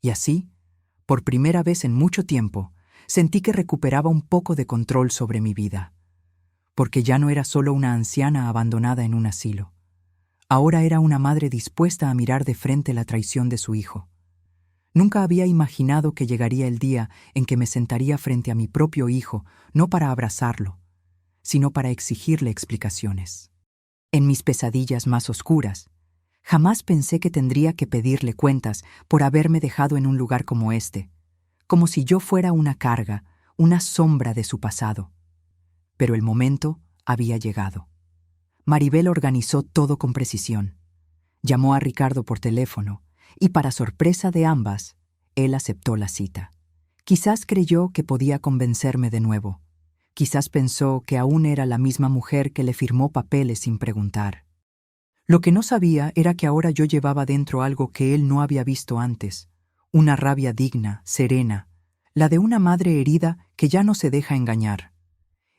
Y así, por primera vez en mucho tiempo, sentí que recuperaba un poco de control sobre mi vida. Porque ya no era solo una anciana abandonada en un asilo. Ahora era una madre dispuesta a mirar de frente la traición de su hijo. Nunca había imaginado que llegaría el día en que me sentaría frente a mi propio hijo, no para abrazarlo, sino para exigirle explicaciones. En mis pesadillas más oscuras, jamás pensé que tendría que pedirle cuentas por haberme dejado en un lugar como este, como si yo fuera una carga, una sombra de su pasado. Pero el momento había llegado. Maribel organizó todo con precisión. Llamó a Ricardo por teléfono y, para sorpresa de ambas, él aceptó la cita. Quizás creyó que podía convencerme de nuevo. Quizás pensó que aún era la misma mujer que le firmó papeles sin preguntar. Lo que no sabía era que ahora yo llevaba dentro algo que él no había visto antes, una rabia digna, serena, la de una madre herida que ya no se deja engañar.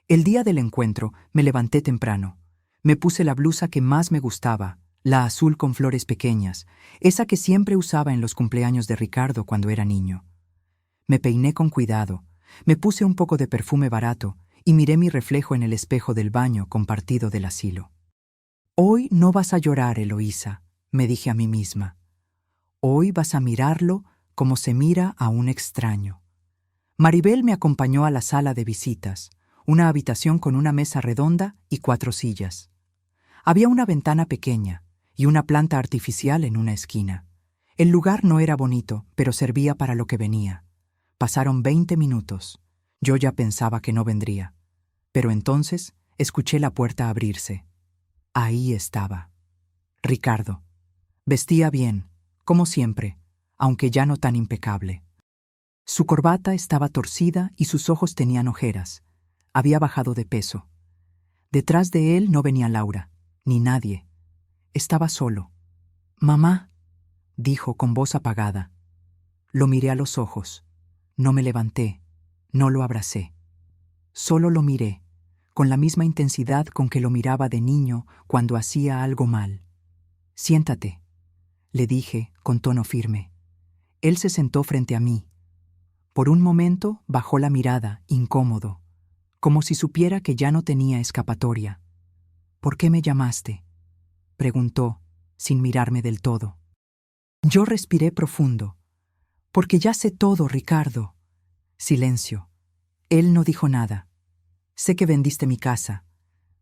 El día del encuentro me levanté temprano. Me puse la blusa que más me gustaba, la azul con flores pequeñas, esa que siempre usaba en los cumpleaños de Ricardo cuando era niño. Me peiné con cuidado, me puse un poco de perfume barato y miré mi reflejo en el espejo del baño compartido del asilo. Hoy no vas a llorar, Eloísa, me dije a mí misma. Hoy vas a mirarlo como se mira a un extraño. Maribel me acompañó a la sala de visitas, una habitación con una mesa redonda y 4 sillas. Había una ventana pequeña y una planta artificial en una esquina. El lugar no era bonito, pero servía para lo que venía. Pasaron 20 minutos. Yo ya pensaba que no vendría. Pero entonces escuché la puerta abrirse. Ahí estaba. Ricardo. Vestía bien, como siempre, aunque ya no tan impecable. Su corbata estaba torcida y sus ojos tenían ojeras. Había bajado de peso. Detrás de él no venía Laura, ni nadie. Estaba solo. «Mamá», dijo con voz apagada. Lo miré a los ojos. No me levanté, no lo abracé. Solo lo miré, con la misma intensidad con que lo miraba de niño cuando hacía algo mal. «Siéntate», le dije con tono firme. Él se sentó frente a mí. Por un momento bajó la mirada, incómodo, como si supiera que ya no tenía escapatoria. «¿Por qué me llamaste?», preguntó, sin mirarme del todo. Yo respiré profundo. «Porque ya sé todo, Ricardo». Silencio. Él no dijo nada. Sé que vendiste mi casa.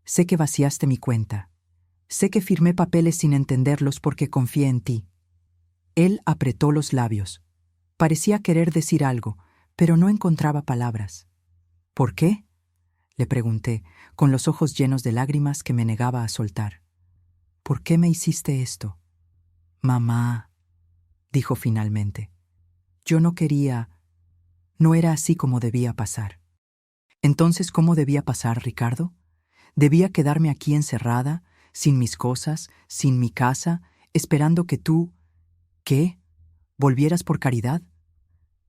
Sé que vaciaste mi cuenta. Sé que firmé papeles sin entenderlos porque confié en ti. Él apretó los labios. Parecía querer decir algo, pero no encontraba palabras. ¿Por qué?, le pregunté, con los ojos llenos de lágrimas que me negaba a soltar. ¿Por qué me hiciste esto? Mamá, dijo finalmente. Yo no quería. No era así como debía pasar. Entonces, ¿cómo debía pasar, Ricardo? ¿Debía quedarme aquí encerrada, sin mis cosas, sin mi casa, esperando que tú... ¿Qué? ¿Volvieras por caridad?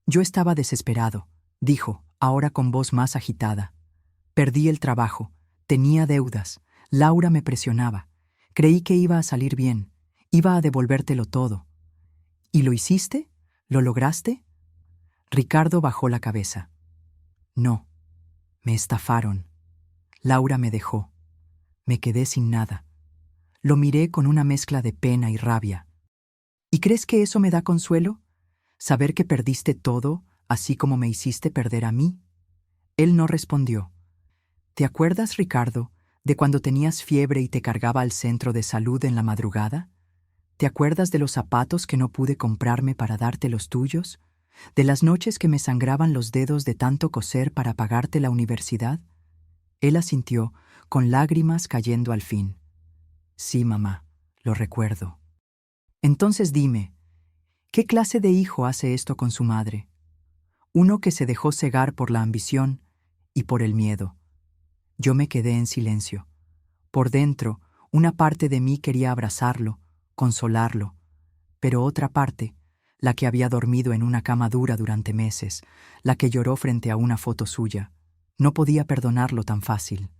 Yo estaba desesperado, dijo, ahora con voz más agitada. Perdí el trabajo, tenía deudas, Laura me presionaba. Creí que iba a salir bien, iba a devolvértelo todo. ¿Y lo hiciste? ¿Lo lograste? Ricardo bajó la cabeza. No, me estafaron. Laura me dejó. Me quedé sin nada. Lo miré con una mezcla de pena y rabia. ¿Y crees que eso me da consuelo? ¿Saber que perdiste todo, así como me hiciste perder a mí? Él no respondió. ¿Te acuerdas, Ricardo, de cuando tenías fiebre y te cargaba al centro de salud en la madrugada? ¿Te acuerdas de los zapatos que no pude comprarme para darte los tuyos? ¿De las noches que me sangraban los dedos de tanto coser para pagarte la universidad? Él asintió, con lágrimas cayendo al fin. Sí, mamá, lo recuerdo. Entonces dime, ¿qué clase de hijo hace esto con su madre? Uno que se dejó cegar por la ambición y por el miedo. Yo me quedé en silencio. Por dentro, una parte de mí quería abrazarlo, consolarlo, pero otra parte, la que había dormido en una cama dura durante meses, la que lloró frente a una foto suya, no podía perdonarlo tan fácil.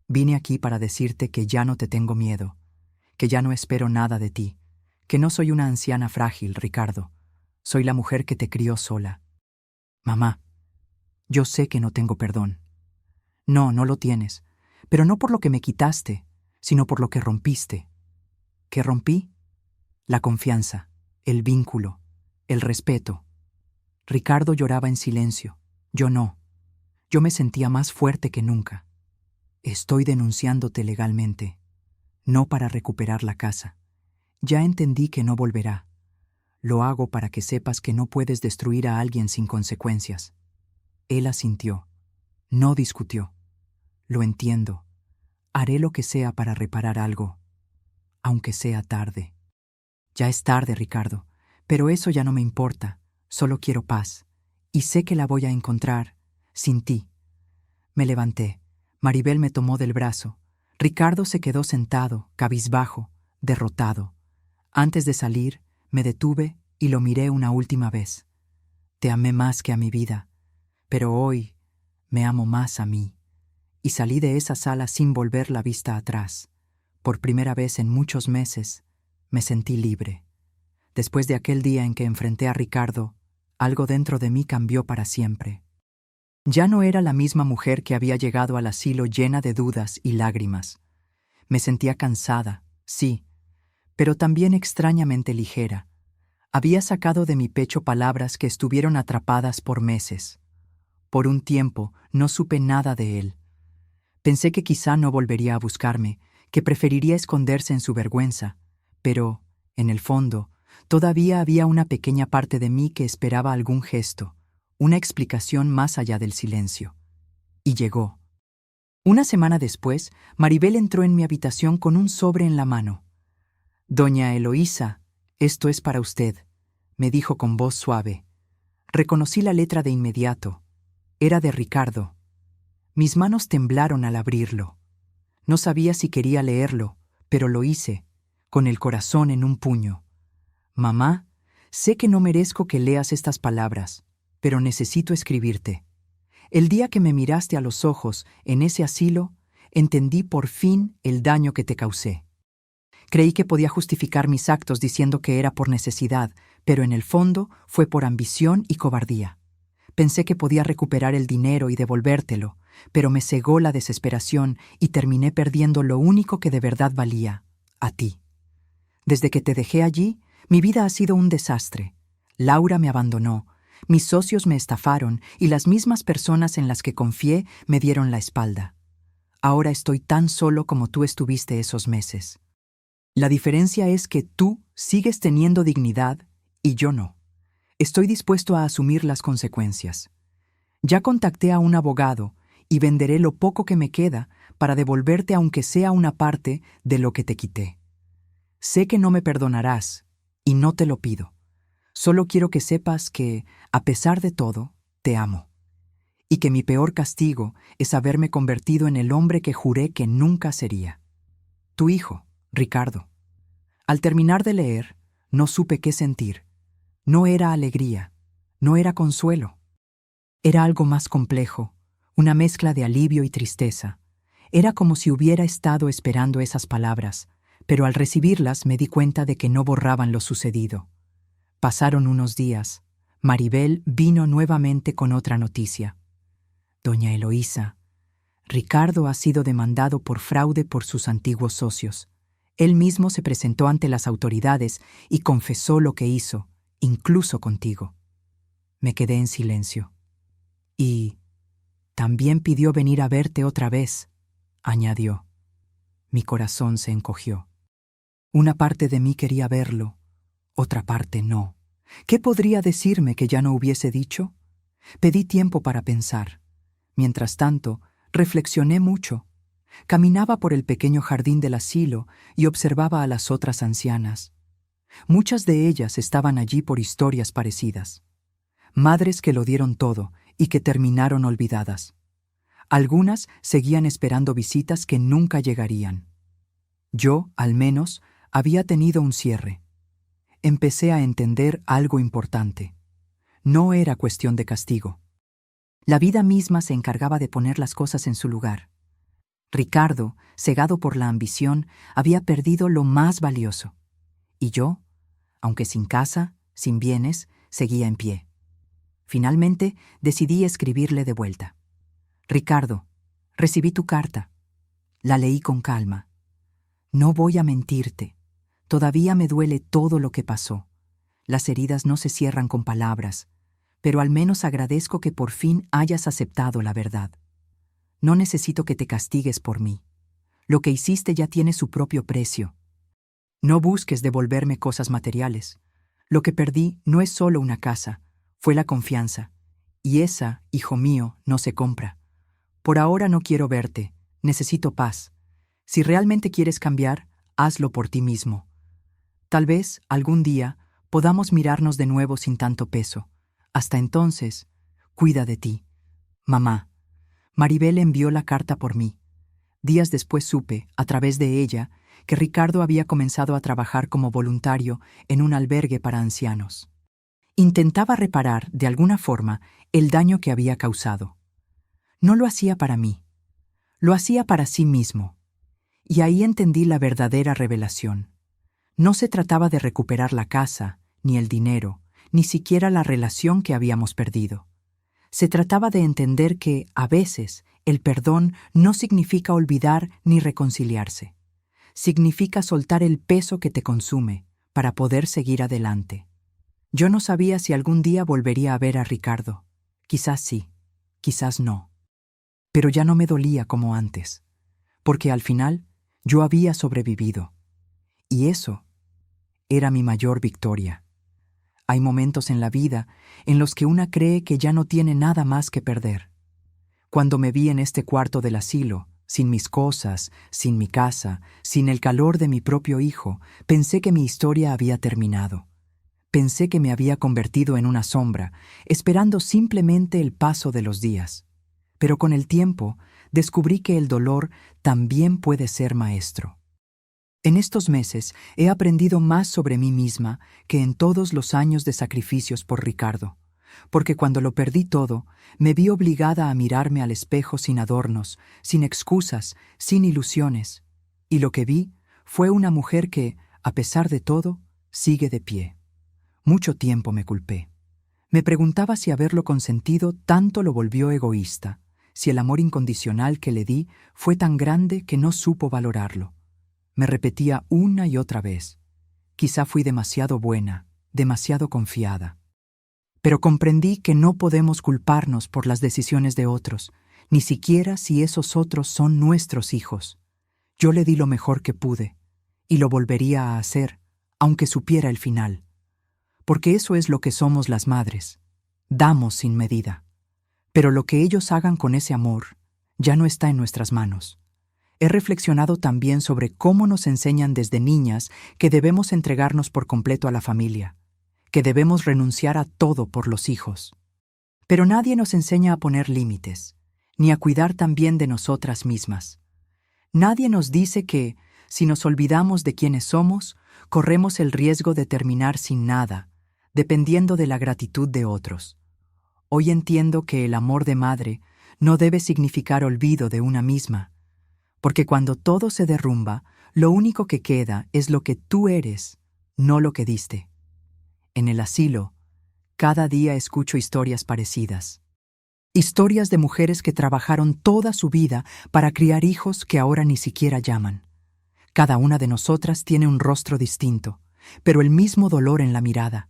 Vine aquí para decirte que ya no te tengo miedo, que ya no espero nada de ti, que no soy una anciana frágil, Ricardo. Soy la mujer que te crió sola. Mamá, yo sé que no tengo perdón. No, no lo tienes, pero no por lo que me quitaste, sino por lo que rompiste. ¿Qué rompí? La confianza, el vínculo, el respeto. Ricardo lloraba en silencio. Yo no. Yo me sentía más fuerte que nunca. Estoy denunciándote legalmente, no para recuperar la casa. Ya entendí que no volverá. Lo hago para que sepas que no puedes destruir a alguien sin consecuencias. Él asintió. No discutió. Lo entiendo. Haré lo que sea para reparar algo, aunque sea tarde. Ya es tarde, Ricardo, pero eso ya no me importa. Solo quiero paz, y sé que la voy a encontrar sin ti. Me levanté. Maribel me tomó del brazo. Ricardo se quedó sentado, cabizbajo, derrotado. Antes de salir, me detuve y lo miré una última vez. Te amé más que a mi vida, pero hoy me amo más a mí. Y salí de esa sala sin volver la vista atrás. Por primera vez en muchos meses, me sentí libre. Después de aquel día en que enfrenté a Ricardo, algo dentro de mí cambió para siempre. Ya no era la misma mujer que había llegado al asilo llena de dudas y lágrimas. Me sentía cansada, sí, pero también extrañamente ligera. Había sacado de mi pecho palabras que estuvieron atrapadas por meses. Por un tiempo no supe nada de él. Pensé que quizá no volvería a buscarme, que preferiría esconderse en su vergüenza, pero, en el fondo, todavía había una pequeña parte de mí que esperaba algún gesto, una explicación más allá del silencio. Y llegó. Una semana después, Maribel entró en mi habitación con un sobre en la mano. «Doña Eloísa, esto es para usted», me dijo con voz suave. Reconocí la letra de inmediato. Era de Ricardo. Mis manos temblaron al abrirlo. No sabía si quería leerlo, pero lo hice, con el corazón en un puño. «Mamá, sé que no merezco que leas estas palabras, pero necesito escribirte. El día que me miraste a los ojos en ese asilo, entendí por fin el daño que te causé. Creí que podía justificar mis actos diciendo que era por necesidad, pero en el fondo fue por ambición y cobardía. Pensé que podía recuperar el dinero y devolvértelo, pero me cegó la desesperación y terminé perdiendo lo único que de verdad valía, a ti. Desde que te dejé allí, mi vida ha sido un desastre. Laura me abandonó. Mis socios me estafaron y las mismas personas en las que confié me dieron la espalda. Ahora estoy tan solo como tú estuviste esos meses. La diferencia es que tú sigues teniendo dignidad y yo no. Estoy dispuesto a asumir las consecuencias. Ya contacté a un abogado y venderé lo poco que me queda para devolverte aunque sea una parte de lo que te quité. Sé que no me perdonarás y no te lo pido. Solo quiero que sepas que, a pesar de todo, te amo. Y que mi peor castigo es haberme convertido en el hombre que juré que nunca sería. Tu hijo, Ricardo. Al terminar de leer, no supe qué sentir. No era alegría, no era consuelo. Era algo más complejo, una mezcla de alivio y tristeza. Era como si hubiera estado esperando esas palabras, pero al recibirlas me di cuenta de que no borraban lo sucedido. Pasaron unos días. Maribel vino nuevamente con otra noticia. Doña Eloísa, Ricardo ha sido demandado por fraude por sus antiguos socios. Él mismo se presentó ante las autoridades y confesó lo que hizo, incluso contigo. Me quedé en silencio. Y también pidió venir a verte otra vez, añadió. Mi corazón se encogió. Una parte de mí quería verlo, otra parte no. ¿Qué podría decirme que ya no hubiese dicho? Pedí tiempo para pensar. Mientras tanto, reflexioné mucho. Caminaba por el pequeño jardín del asilo y observaba a las otras ancianas. Muchas de ellas estaban allí por historias parecidas. Madres que lo dieron todo y que terminaron olvidadas. Algunas seguían esperando visitas que nunca llegarían. Yo, al menos, había tenido un cierre. Empecé a entender algo importante. No era cuestión de castigo. La vida misma se encargaba de poner las cosas en su lugar. Ricardo, cegado por la ambición, había perdido lo más valioso. Y yo, aunque sin casa, sin bienes, seguía en pie. Finalmente, decidí escribirle de vuelta. Ricardo, recibí tu carta. La leí con calma. No voy a mentirte. Todavía me duele todo lo que pasó. Las heridas no se cierran con palabras, pero al menos agradezco que por fin hayas aceptado la verdad. No necesito que te castigues por mí. Lo que hiciste ya tiene su propio precio. No busques devolverme cosas materiales. Lo que perdí no es solo una casa, fue la confianza. Y esa, hijo mío, no se compra. Por ahora no quiero verte, necesito paz. Si realmente quieres cambiar, hazlo por ti mismo. Tal vez, algún día, podamos mirarnos de nuevo sin tanto peso. Hasta entonces, cuida de ti. Mamá. Maribel envió la carta por mí. Días después supe, a través de ella, que Ricardo había comenzado a trabajar como voluntario en un albergue para ancianos. Intentaba reparar, de alguna forma, el daño que había causado. No lo hacía para mí. Lo hacía para sí mismo. Y ahí entendí la verdadera revelación. No se trataba de recuperar la casa, ni el dinero, ni siquiera la relación que habíamos perdido. Se trataba de entender que, a veces, el perdón no significa olvidar ni reconciliarse. Significa soltar el peso que te consume para poder seguir adelante. Yo no sabía si algún día volvería a ver a Ricardo. Quizás sí, quizás no. Pero ya no me dolía como antes, porque al final yo había sobrevivido. Y eso era mi mayor victoria. Hay momentos en la vida en los que una cree que ya no tiene nada más que perder. Cuando me vi en este cuarto del asilo, sin mis cosas, sin mi casa, sin el calor de mi propio hijo, pensé que mi historia había terminado. Pensé que me había convertido en una sombra, esperando simplemente el paso de los días. Pero con el tiempo, descubrí que el dolor también puede ser maestro. En estos meses he aprendido más sobre mí misma que en todos los años de sacrificios por Ricardo, porque cuando lo perdí todo, me vi obligada a mirarme al espejo sin adornos, sin excusas, sin ilusiones, y lo que vi fue una mujer que, a pesar de todo, sigue de pie. Mucho tiempo me culpé. Me preguntaba si haberlo consentido tanto lo volvió egoísta, si el amor incondicional que le di fue tan grande que no supo valorarlo. Me repetía una y otra vez. Quizá fui demasiado buena, demasiado confiada. Pero comprendí que no podemos culparnos por las decisiones de otros, ni siquiera si esos otros son nuestros hijos. Yo le di lo mejor que pude, y lo volvería a hacer, aunque supiera el final. Porque eso es lo que somos las madres. Damos sin medida. Pero lo que ellos hagan con ese amor ya no está en nuestras manos. He reflexionado también sobre cómo nos enseñan desde niñas que debemos entregarnos por completo a la familia, que debemos renunciar a todo por los hijos. Pero nadie nos enseña a poner límites, ni a cuidar también de nosotras mismas. Nadie nos dice que, si nos olvidamos de quiénes somos, corremos el riesgo de terminar sin nada, dependiendo de la gratitud de otros. Hoy entiendo que el amor de madre no debe significar olvido de una misma, porque cuando todo se derrumba, lo único que queda es lo que tú eres, no lo que diste. En el asilo, cada día escucho historias parecidas. Historias de mujeres que trabajaron toda su vida para criar hijos que ahora ni siquiera llaman. Cada una de nosotras tiene un rostro distinto, pero el mismo dolor en la mirada.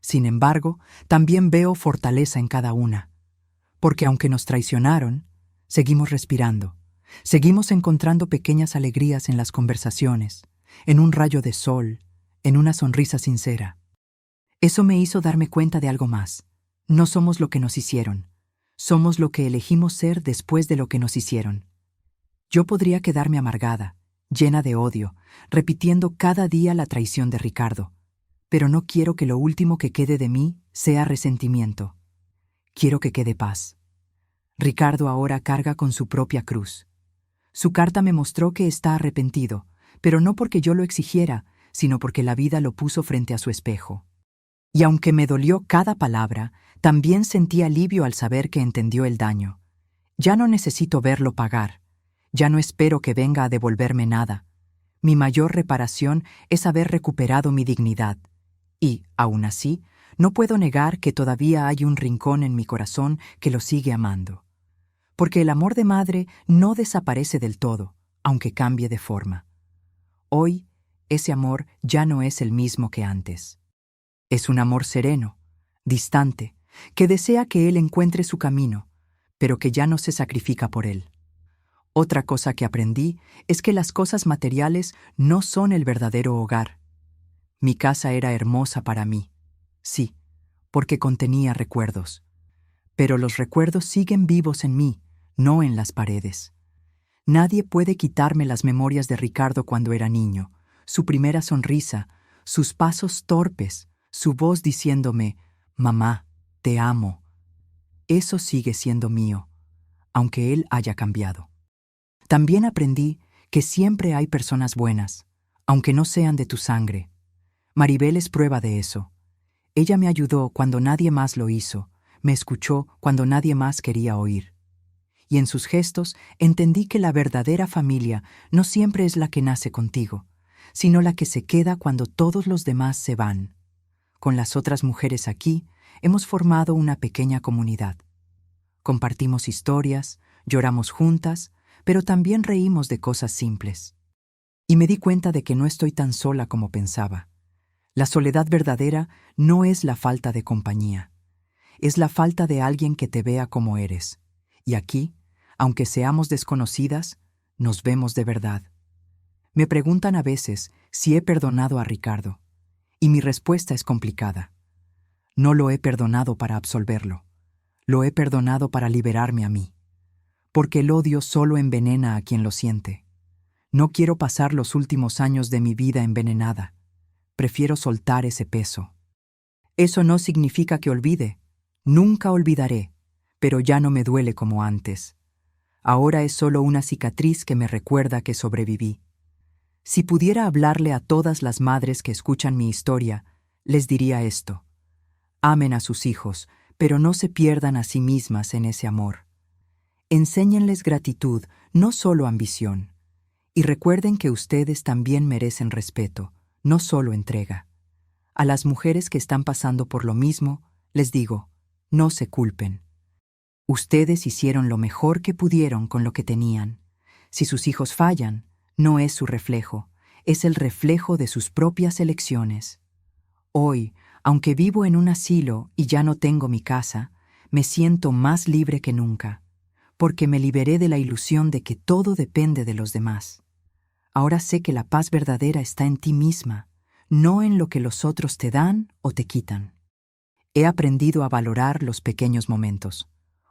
Sin embargo, también veo fortaleza en cada una, porque aunque nos traicionaron, seguimos respirando, seguimos encontrando pequeñas alegrías en las conversaciones, en un rayo de sol, en una sonrisa sincera. Eso me hizo darme cuenta de algo más. No somos lo que nos hicieron, somos lo que elegimos ser después de lo que nos hicieron. Yo podría quedarme amargada, llena de odio, repitiendo cada día la traición de Ricardo, pero no quiero que lo último que quede de mí sea resentimiento. Quiero que quede paz. Ricardo ahora carga con su propia cruz. Su carta me mostró que está arrepentido, pero no porque yo lo exigiera, sino porque la vida lo puso frente a su espejo. Y aunque me dolió cada palabra, también sentí alivio al saber que entendió el daño. Ya no necesito verlo pagar. Ya no espero que venga a devolverme nada. Mi mayor reparación es haber recuperado mi dignidad. Y, aún así, no puedo negar que todavía hay un rincón en mi corazón que lo sigue amando. Porque el amor de madre no desaparece del todo, aunque cambie de forma. Hoy, ese amor ya no es el mismo que antes. Es un amor sereno, distante, que desea que él encuentre su camino, pero que ya no se sacrifica por él. Otra cosa que aprendí es que las cosas materiales no son el verdadero hogar. Mi casa era hermosa para mí, sí, porque contenía recuerdos. Pero los recuerdos siguen vivos en mí, no en las paredes. Nadie puede quitarme las memorias de Ricardo cuando era niño, su primera sonrisa, sus pasos torpes, su voz diciéndome, «Mamá, te amo». Eso sigue siendo mío, aunque él haya cambiado. También aprendí que siempre hay personas buenas, aunque no sean de tu sangre. Maribel es prueba de eso. Ella me ayudó cuando nadie más lo hizo, me escuchó cuando nadie más quería oír. Y en sus gestos entendí que la verdadera familia no siempre es la que nace contigo, sino la que se queda cuando todos los demás se van. Con las otras mujeres aquí, hemos formado una pequeña comunidad. Compartimos historias, lloramos juntas, pero también reímos de cosas simples. Y me di cuenta de que no estoy tan sola como pensaba. La soledad verdadera no es la falta de compañía, es la falta de alguien que te vea como eres. Y aquí, aunque seamos desconocidas, nos vemos de verdad. Me preguntan a veces si he perdonado a Ricardo, y mi respuesta es complicada. No lo he perdonado para absolverlo, lo he perdonado para liberarme a mí, porque el odio solo envenena a quien lo siente. No quiero pasar los últimos años de mi vida envenenada. Prefiero soltar ese peso. Eso no significa que olvide. Nunca olvidaré, pero ya no me duele como antes. Ahora es solo una cicatriz que me recuerda que sobreviví. Si pudiera hablarle a todas las madres que escuchan mi historia, les diría esto. Amen a sus hijos, pero no se pierdan a sí mismas en ese amor. Enséñenles gratitud, no solo ambición. Y recuerden que ustedes también merecen respeto, no solo entrega. A las mujeres que están pasando por lo mismo, les digo, no se culpen. Ustedes hicieron lo mejor que pudieron con lo que tenían. Si sus hijos fallan, no es su reflejo, es el reflejo de sus propias elecciones. Hoy, Aunque vivo en un asilo y ya no tengo mi casa, me siento más libre que nunca, porque me liberé de la ilusión de que todo depende de los demás. Ahora sé que la paz verdadera está en ti misma, no en lo que los otros te dan o te quitan. He aprendido a valorar los pequeños momentos.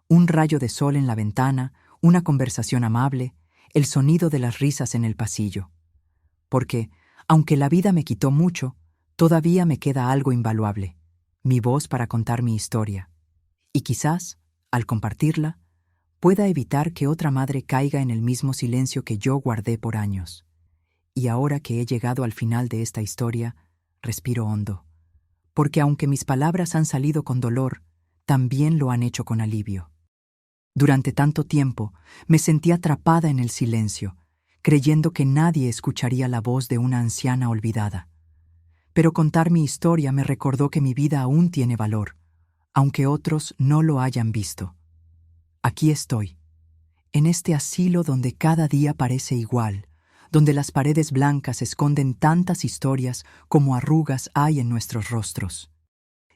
Un rayo de sol en la ventana, una conversación amable, el sonido de las risas en el pasillo. Porque, aunque la vida me quitó mucho, todavía me queda algo invaluable, mi voz para contar mi historia. Y quizás, al compartirla, pueda evitar que otra madre caiga en el mismo silencio que yo guardé por años. Y ahora que he llegado al final de esta historia, respiro hondo. Porque aunque mis palabras han salido con dolor, también lo han hecho con alivio. Durante tanto tiempo me sentí atrapada en el silencio, creyendo que nadie escucharía la voz de una anciana olvidada. Pero contar mi historia me recordó que mi vida aún tiene valor, aunque otros no lo hayan visto. Aquí estoy, en este asilo donde cada día parece igual, donde las paredes blancas esconden tantas historias como arrugas hay en nuestros rostros.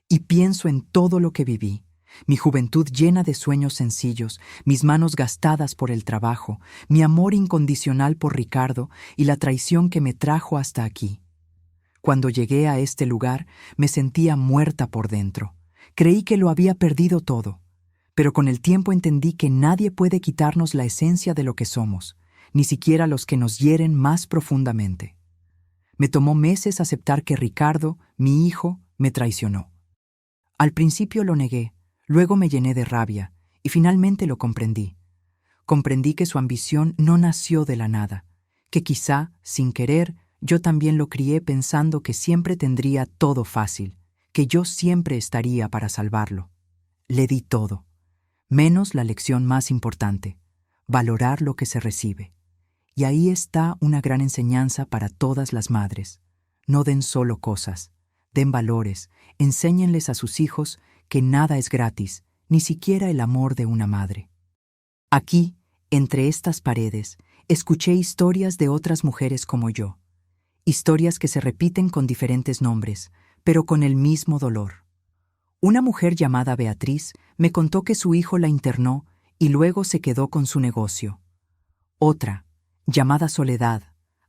Y pienso en todo lo que viví, mi juventud llena de sueños sencillos, mis manos gastadas por el trabajo, mi amor incondicional por Ricardo y la traición que me trajo hasta aquí. Cuando llegué a este lugar, me sentía muerta por dentro. Creí que lo había perdido todo, pero con el tiempo entendí que nadie puede quitarnos la esencia de lo que somos, ni siquiera los que nos hieren más profundamente. Me tomó meses aceptar que Ricardo, mi hijo, me traicionó. Al principio lo negué, luego me llené de rabia, y finalmente lo comprendí. Comprendí que su ambición no nació de la nada, que quizá, sin querer, yo también lo crié pensando que siempre tendría todo fácil, que yo siempre estaría para salvarlo. Le di todo, menos la lección más importante, valorar lo que se recibe. Y ahí está una gran enseñanza para todas las madres. No den solo cosas, den valores, enséñenles a sus hijos que nada es gratis, ni siquiera el amor de una madre. Aquí, entre estas paredes, escuché historias de otras mujeres como yo. Historias que se repiten con diferentes nombres, pero con el mismo dolor. Una mujer llamada Beatriz me contó que su hijo la internó y luego se quedó con su negocio. Otra, llamada Soledad,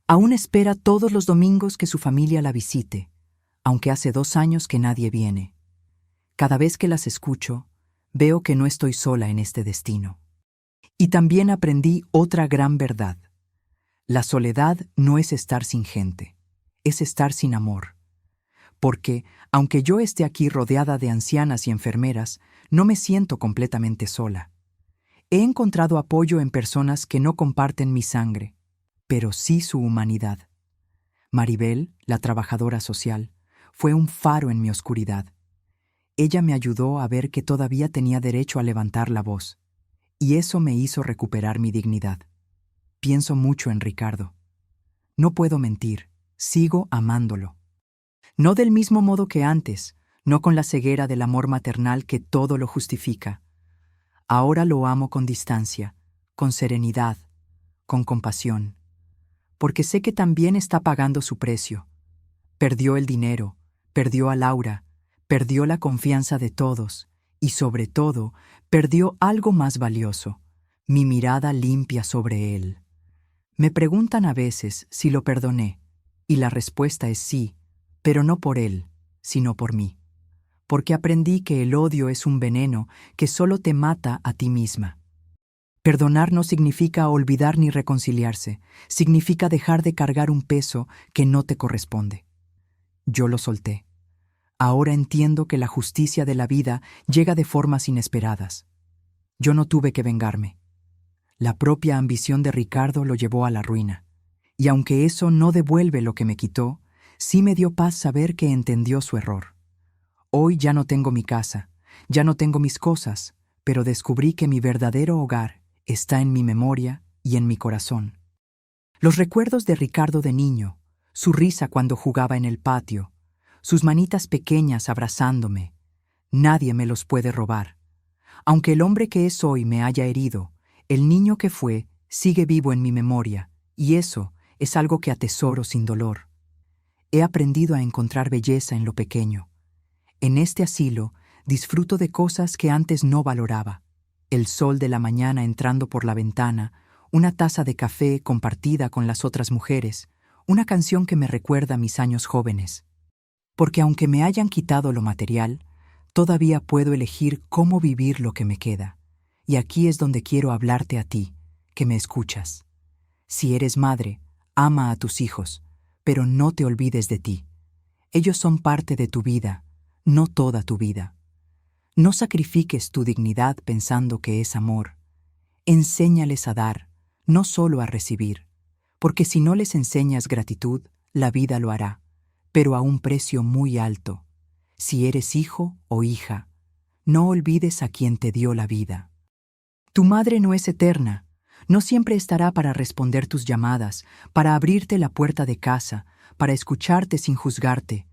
aún espera todos los domingos que su familia la visite, aunque hace 2 años que nadie viene. Cada vez que las escucho, veo que no estoy sola en este destino. Y también aprendí otra gran verdad. La soledad no es estar sin gente, es estar sin amor. Porque, aunque yo esté aquí rodeada de ancianas y enfermeras, no me siento completamente sola. He encontrado apoyo en personas que no comparten mi sangre, pero sí su humanidad. Maribel, la trabajadora social, fue un faro en mi oscuridad. Ella me ayudó a ver que todavía tenía derecho a levantar la voz, y eso me hizo recuperar mi dignidad. Pienso mucho en Ricardo. No puedo mentir, sigo amándolo. No del mismo modo que antes, no con la ceguera del amor maternal que todo lo justifica. Ahora lo amo con distancia, con serenidad, con compasión, porque sé que también está pagando su precio. Perdió el dinero, perdió a Laura, perdió la confianza de todos y, sobre todo, perdió algo más valioso, mi mirada limpia sobre él. Me preguntan a veces si lo perdoné, y la respuesta es sí, pero no por él, sino por mí. Porque aprendí que el odio es un veneno que solo te mata a ti misma. Perdonar no significa olvidar ni reconciliarse, significa dejar de cargar un peso que no te corresponde. Yo lo solté. Ahora entiendo que la justicia de la vida llega de formas inesperadas. Yo no tuve que vengarme. La propia ambición de Ricardo lo llevó a la ruina. Y aunque eso no devuelve lo que me quitó, sí me dio paz saber que entendió su error. Hoy ya no tengo mi casa, ya no tengo mis cosas, pero descubrí que mi verdadero hogar está en mi memoria y en mi corazón. Los recuerdos de Ricardo de niño, su risa cuando jugaba en el patio, sus manitas pequeñas abrazándome, nadie me los puede robar. Aunque el hombre que es hoy me haya herido, el niño que fue sigue vivo en mi memoria, y eso es algo que atesoro sin dolor. He aprendido a encontrar belleza en lo pequeño, En este asilo disfruto de cosas que antes no valoraba. El sol de la mañana entrando por la ventana, una taza de café compartida con las otras mujeres, una canción que me recuerda mis años jóvenes. Porque aunque me hayan quitado lo material, todavía puedo elegir cómo vivir lo que me queda. Y aquí es donde quiero hablarte a ti, que me escuchas. Si eres madre, ama a tus hijos, pero no te olvides de ti. Ellos son parte de tu vida, no toda tu vida. No sacrifiques tu dignidad pensando que es amor. Enséñales a dar, no solo a recibir, porque si no les enseñas gratitud, la vida lo hará, pero a un precio muy alto. Si eres hijo o hija, no olvides a quien te dio la vida. Tu madre no es eterna, no siempre estará para responder tus llamadas, para abrirte la puerta de casa, para escucharte sin juzgarte.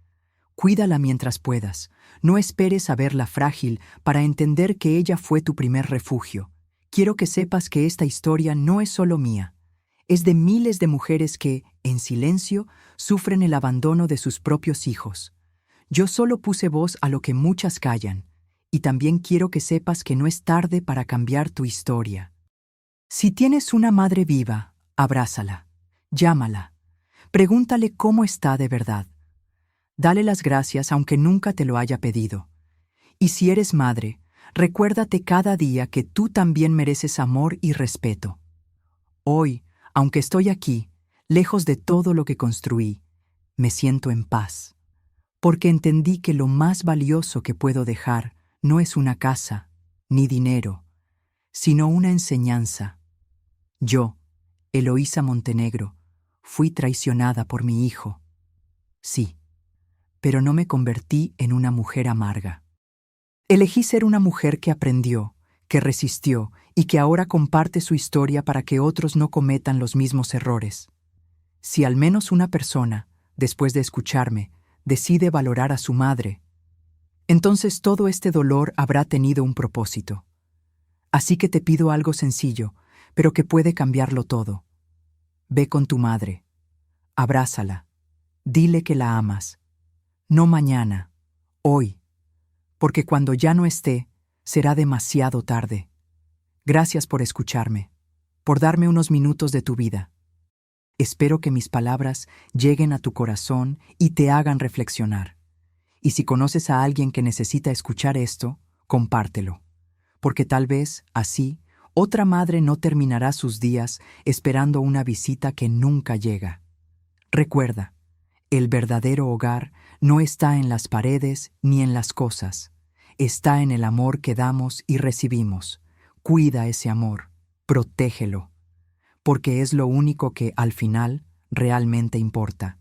Cuídala mientras puedas, no esperes a verla frágil para entender que ella fue tu primer refugio. Quiero que sepas que esta historia no es solo mía, es de miles de mujeres que, en silencio, sufren el abandono de sus propios hijos. Yo solo puse voz a lo que muchas callan, y también quiero que sepas que no es tarde para cambiar tu historia. Si tienes una madre viva, abrázala, llámala, pregúntale cómo está de verdad. Dale las gracias aunque nunca te lo haya pedido. Y si eres madre, recuérdate cada día que tú también mereces amor y respeto. Hoy, aunque estoy aquí, lejos de todo lo que construí, me siento en paz, porque entendí que lo más valioso que puedo dejar no es una casa, ni dinero, sino una enseñanza. Yo, Eloísa Montenegro, fui traicionada por mi hijo. Sí, pero no me convertí en una mujer amarga. Elegí ser una mujer que aprendió, que resistió y que ahora comparte su historia para que otros no cometan los mismos errores. Si al menos una persona, después de escucharme, decide valorar a su madre, entonces todo este dolor habrá tenido un propósito. Así que te pido algo sencillo, pero que puede cambiarlo todo. Ve con tu madre, abrázala, dile que la amas. No mañana, hoy, porque cuando ya no esté, será demasiado tarde. Gracias por escucharme, por darme unos minutos de tu vida. Espero que mis palabras lleguen a tu corazón y te hagan reflexionar. Y si conoces a alguien que necesita escuchar esto, compártelo, porque tal vez, así, otra madre no terminará sus días esperando una visita que nunca llega. Recuerda, el verdadero hogar no está en las paredes ni en las cosas. Está en el amor que damos y recibimos. Cuida ese amor, protégelo, porque es lo único que, al final, realmente importa.